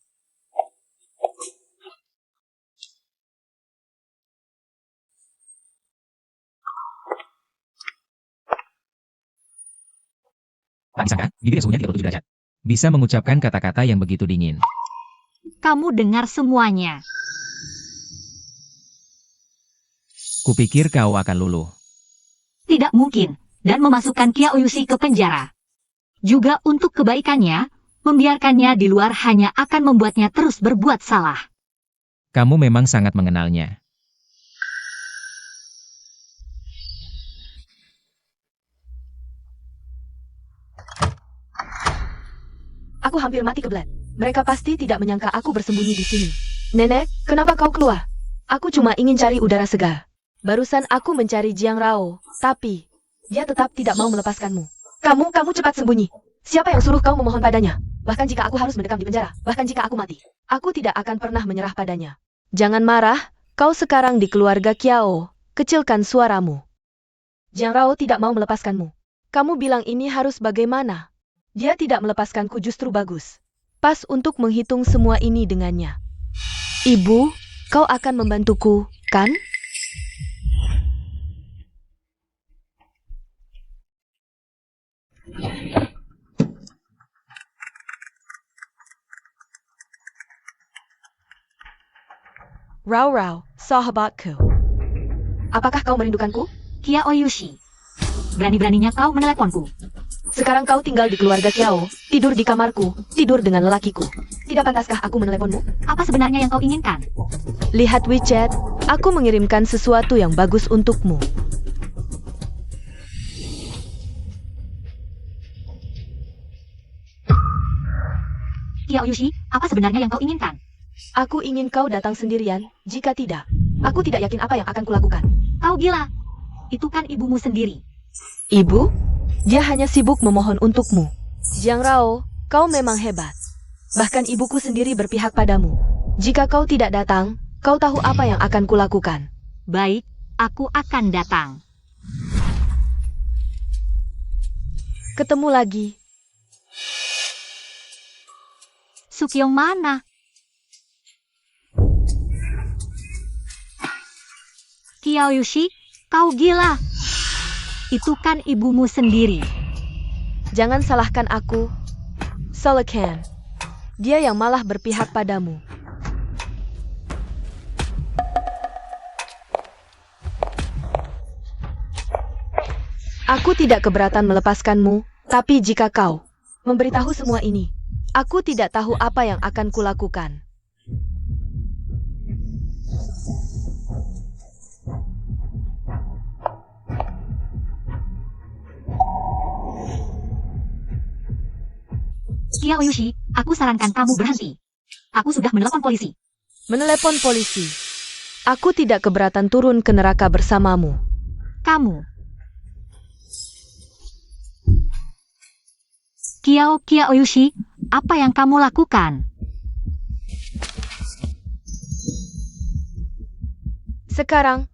Tak disangka, bibirnya suhunya 37 derajat. Bisa mengucapkan kata-kata yang begitu dingin. Kamu dengar semuanya. Kupikir kau akan luluh. Tidak mungkin, dan memasukkan Kiao Yushi ke penjara. Juga untuk kebaikannya, membiarkannya di luar hanya akan membuatnya terus berbuat salah. Kamu memang sangat mengenalnya. Aku hampir mati kebelet. Mereka pasti tidak menyangka aku bersembunyi di sini. Nenek, kenapa kau keluar? Aku cuma ingin cari udara segar. Barusan aku mencari Jiang Rao, tapi dia tetap tidak mau melepaskanmu. Kamu cepat sembunyi. Siapa yang suruh kau memohon padanya? Bahkan jika aku harus mendekam di penjara, bahkan jika aku mati, aku tidak akan pernah menyerah padanya. Jangan marah, kau sekarang di keluarga Kiao. Kecilkan suaramu. Jiang Rao tidak mau melepaskanmu. Kamu bilang ini harus bagaimana? Dia tidak melepaskanku justru bagus. Pas untuk menghitung semua ini dengannya. Ibu, kau akan membantuku, kan? Rao Rao, sahabatku. Apakah kau merindukanku? Kiao Yushi, berani-beraninya kau meneleponku. Sekarang kau tinggal di keluarga Kiao, tidur di kamarku, tidur dengan lelakiku. Tidak pantaskah aku meneleponmu? Apa sebenarnya yang kau inginkan? Lihat WeChat, aku mengirimkan sesuatu yang bagus untukmu. Kiao Yushi, apa sebenarnya yang kau inginkan? Aku ingin kau datang sendirian, jika tidak, aku tidak yakin apa yang akan kulakukan. Kau gila. Itu kan ibumu sendiri. Ibu? Dia hanya sibuk memohon untukmu. Jiang Rao, kau memang hebat. Bahkan ibuku sendiri berpihak padamu. Jika kau tidak datang, kau tahu apa yang akan kulakukan. Baik, aku akan datang. Ketemu lagi. Sukyong mana? Kiao Yushi, kau gila. Itu kan ibumu sendiri. Jangan salahkan aku. Solican. Dia yang malah berpihak padamu. Aku tidak keberatan melepaskanmu, tapi jika kau memberitahu semua ini, aku tidak tahu apa yang akan kulakukan. Kiao Yushi, aku sarankan kamu berhenti. Aku sudah menelepon polisi. Menelepon polisi. Aku tidak keberatan turun ke neraka bersamamu. Kamu. Kiao Yushi, apa yang kamu lakukan? Sekarang,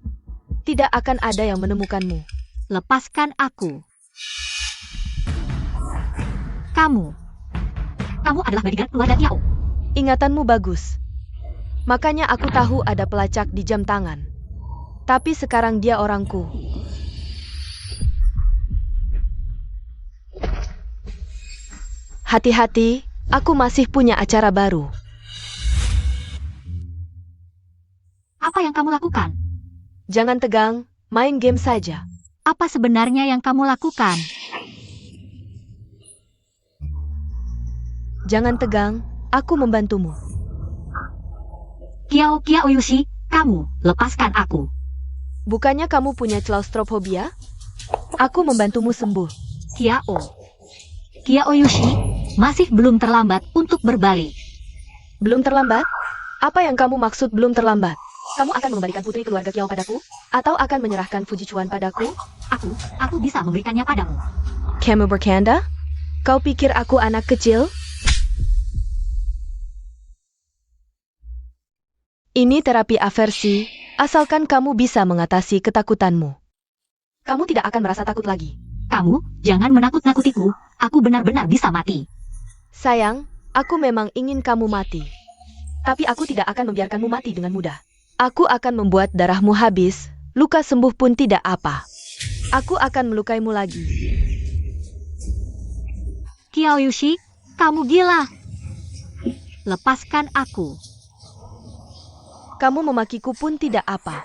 tidak akan ada yang menemukanmu. Lepaskan aku. Kamu. Kamu adalah bodyguard keluarga Kiao. Ingatanmu bagus. Makanya aku tahu ada pelacak di jam tangan. Tapi sekarang dia orangku. Hati-hati, aku masih punya acara baru. Apa yang kamu lakukan? Jangan tegang, main game saja. Apa sebenarnya yang kamu lakukan? Jangan tegang, aku membantumu. Kiao Yushi, kamu, lepaskan aku. Bukannya kamu punya claustrophobia? Aku membantumu sembuh. Kiao Yushi, masih belum terlambat untuk berbalik. Belum terlambat? Apa yang kamu maksud belum terlambat? Kamu akan mengembalikan putri keluarga Kiao padaku? Atau akan menyerahkan Fujichuan padaku? Aku bisa memberikannya padamu. Kamu bercanda? Kau pikir aku anak kecil? Ini terapi aversi, asalkan kamu bisa mengatasi ketakutanmu. Kamu tidak akan merasa takut lagi. Kamu, jangan menakut-nakutiku. Aku benar-benar bisa mati. Sayang, aku memang ingin kamu mati. Tapi aku tidak akan membiarkanmu mati dengan mudah. Aku akan membuat darahmu habis, luka sembuh pun tidak apa. Aku akan melukaimu lagi. Kiao Yushi, kamu gila. Lepaskan aku. Kamu memakiku pun tidak apa.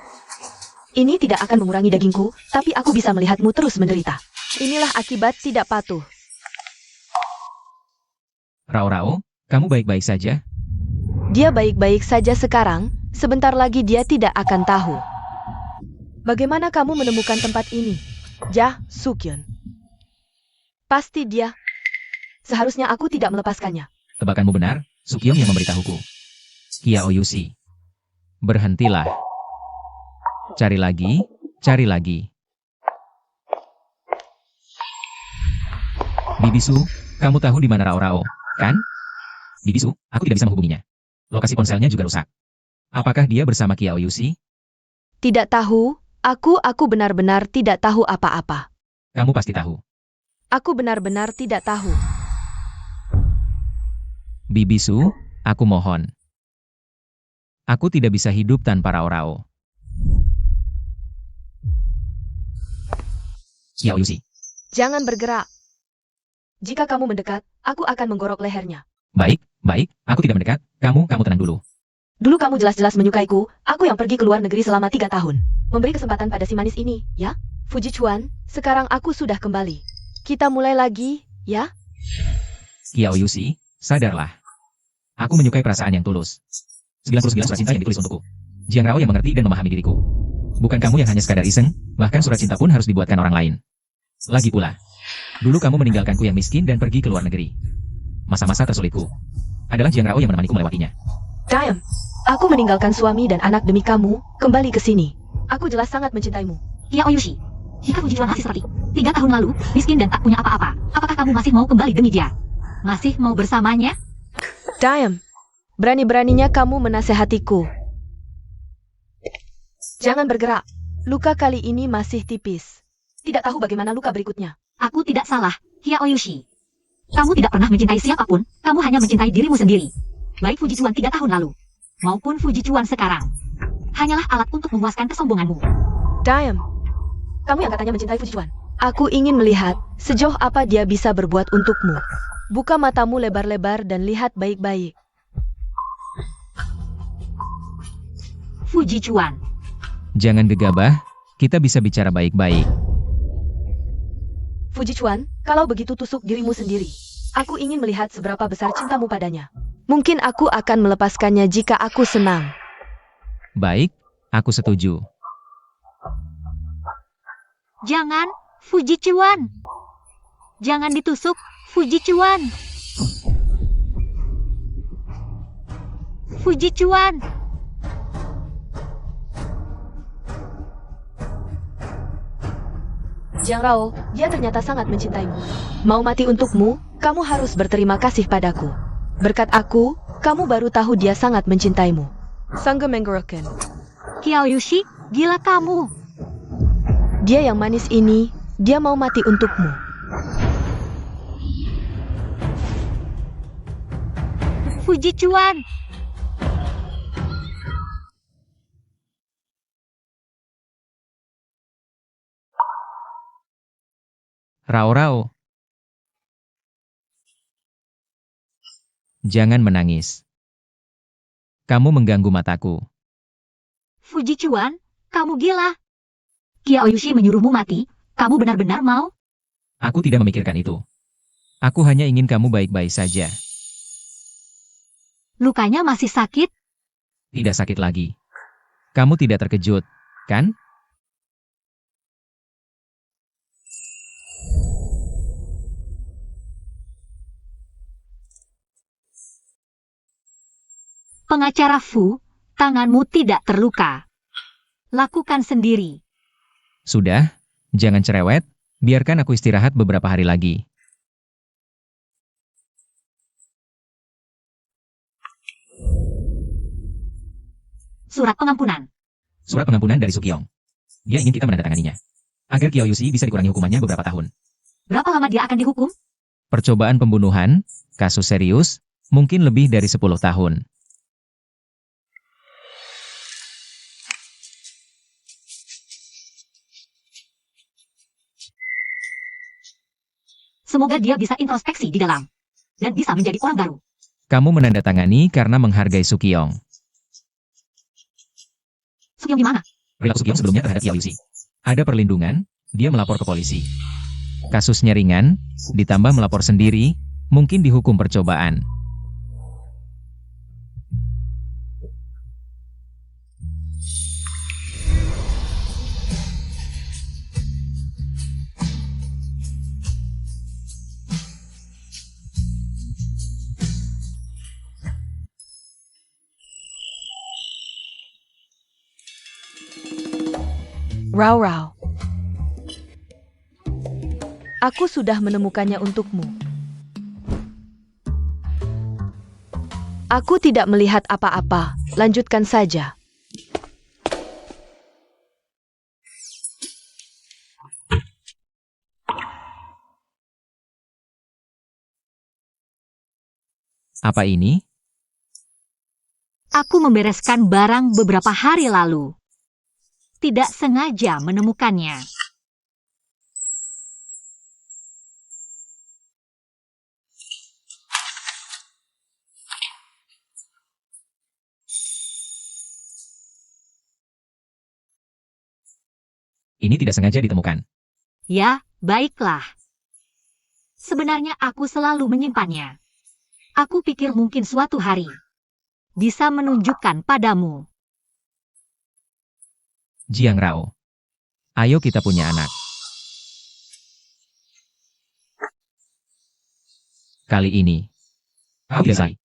Ini tidak akan mengurangi dagingku, tapi aku bisa melihatmu terus menderita. Inilah akibat tidak patuh. Rao, kamu baik-baik saja? Dia baik-baik saja sekarang, sebentar lagi dia tidak akan tahu. Bagaimana kamu menemukan tempat ini? Ja Sukyun. Pasti dia. Seharusnya aku tidak melepaskannya. Tebakanmu benar, Sukyung yang memberitahuku. Kiao Yushi. Berhentilah. Cari lagi, cari lagi. Bibisu, kamu tahu di mana Rao, kan? Bibisu, aku tidak bisa menghubunginya. Lokasi ponselnya juga rusak. Apakah dia bersama Kiao Yushi? Tidak tahu, aku benar-benar tidak tahu apa-apa. Kamu pasti tahu. Aku benar-benar tidak tahu. Bibisu, aku mohon. Aku tidak bisa hidup tanpa Rao. Kiao Yushi. Jangan bergerak. Jika kamu mendekat, aku akan menggorok lehernya. Baik, aku tidak mendekat. Kamu tenang dulu. Dulu kamu jelas-jelas menyukaiku, aku yang pergi ke luar negeri selama 3 tahun. Memberi kesempatan pada si manis ini, ya? Fujichuan, sekarang aku sudah kembali. Kita mulai lagi, ya? Kiao Yushi, sadarlah. Aku menyukai perasaan yang tulus. 99 surat cinta yang ditulis untukku. Jiang Rao yang mengerti dan memahami diriku. Bukan kamu yang hanya sekadar iseng, bahkan surat cinta pun harus dibuatkan orang lain. Lagi pula, dulu kamu meninggalkanku yang miskin dan pergi ke luar negeri. Masa-masa tersulitku adalah Jiang Rao yang menemaniku melewatinya. Diam. Aku meninggalkan suami dan anak demi kamu, kembali ke sini. Aku jelas sangat mencintaimu. Kiao Yushi, jika Fujichuan masih seperti 3 tahun lalu, miskin dan tak punya apa-apa, apakah kamu masih mau kembali demi dia? Masih mau bersamanya? Diam. Berani-beraninya kamu menasehatiku. Jangan bergerak. Luka kali ini masih tipis. Tidak tahu bagaimana luka berikutnya. Aku tidak salah, Kiao Yushi. Kamu tidak pernah mencintai siapapun, kamu hanya mencintai dirimu sendiri. Baik Fujichuan 3 tahun lalu, maupun Fujichuan sekarang. Hanyalah alat untuk memuaskan kesombonganmu. Diam. Kamu yang katanya mencintai Fujichuan. Aku ingin melihat sejauh apa dia bisa berbuat untukmu. Buka matamu lebar-lebar dan lihat baik-baik. Fujichuan. Jangan gegabah, kita bisa bicara baik-baik. Fujichuan, kalau begitu tusuk dirimu sendiri. Aku ingin melihat seberapa besar cintamu padanya. Mungkin aku akan melepaskannya jika aku senang. Baik, aku setuju. Jangan, Fujichuan. Jangan ditusuk, Fujichuan. Fujichuan. Jiang Rao, dia ternyata sangat mencintaimu. Mau mati untukmu, kamu harus berterima kasih padaku. Berkat aku, kamu baru tahu dia sangat mencintaimu. Sangga menggorokan. Kiao Yushi, gila kamu. Dia yang manis ini, dia mau mati untukmu. Fujichuan! Rao-Rao. Jangan menangis. Kamu mengganggu mataku. Fujichuan, kamu gila. Kyaoyushi menyuruhmu mati, kamu benar-benar mau? Aku tidak memikirkan itu. Aku hanya ingin kamu baik-baik saja. Lukanya masih sakit? Tidak sakit lagi. Kamu tidak terkejut, kan? Pengacara Fu, tanganmu tidak terluka. Lakukan sendiri. Sudah, jangan cerewet, biarkan aku istirahat beberapa hari lagi. Surat pengampunan. Surat pengampunan dari Sukyong. Dia ingin kita menandatanganinya. Agar Kyoyushi bisa dikurangi hukumannya beberapa tahun. Berapa lama dia akan dihukum? Percobaan pembunuhan, kasus serius, mungkin lebih dari 10 tahun. Semoga dia bisa introspeksi di dalam. Dan bisa menjadi orang baru. Kamu menandatangani karena menghargai Sukyong. Sukyong di mana? Perilaku Sukyong sebelumnya terhadap Kyoyushi. Ada perlindungan, dia melapor ke polisi. Kasusnya ringan, ditambah melapor sendiri, mungkin dihukum percobaan. Rao-Rao. Aku sudah menemukannya untukmu. Aku tidak melihat apa-apa, lanjutkan saja. Apa ini? Aku membereskan barang beberapa hari lalu. Tidak sengaja menemukannya. Ini tidak sengaja ditemukan. Ya, baiklah. Sebenarnya aku selalu menyimpannya. Aku pikir mungkin suatu hari bisa menunjukkan padamu. Jiang Rao. Ayo kita punya anak. Kali ini. Kau tidak lagi.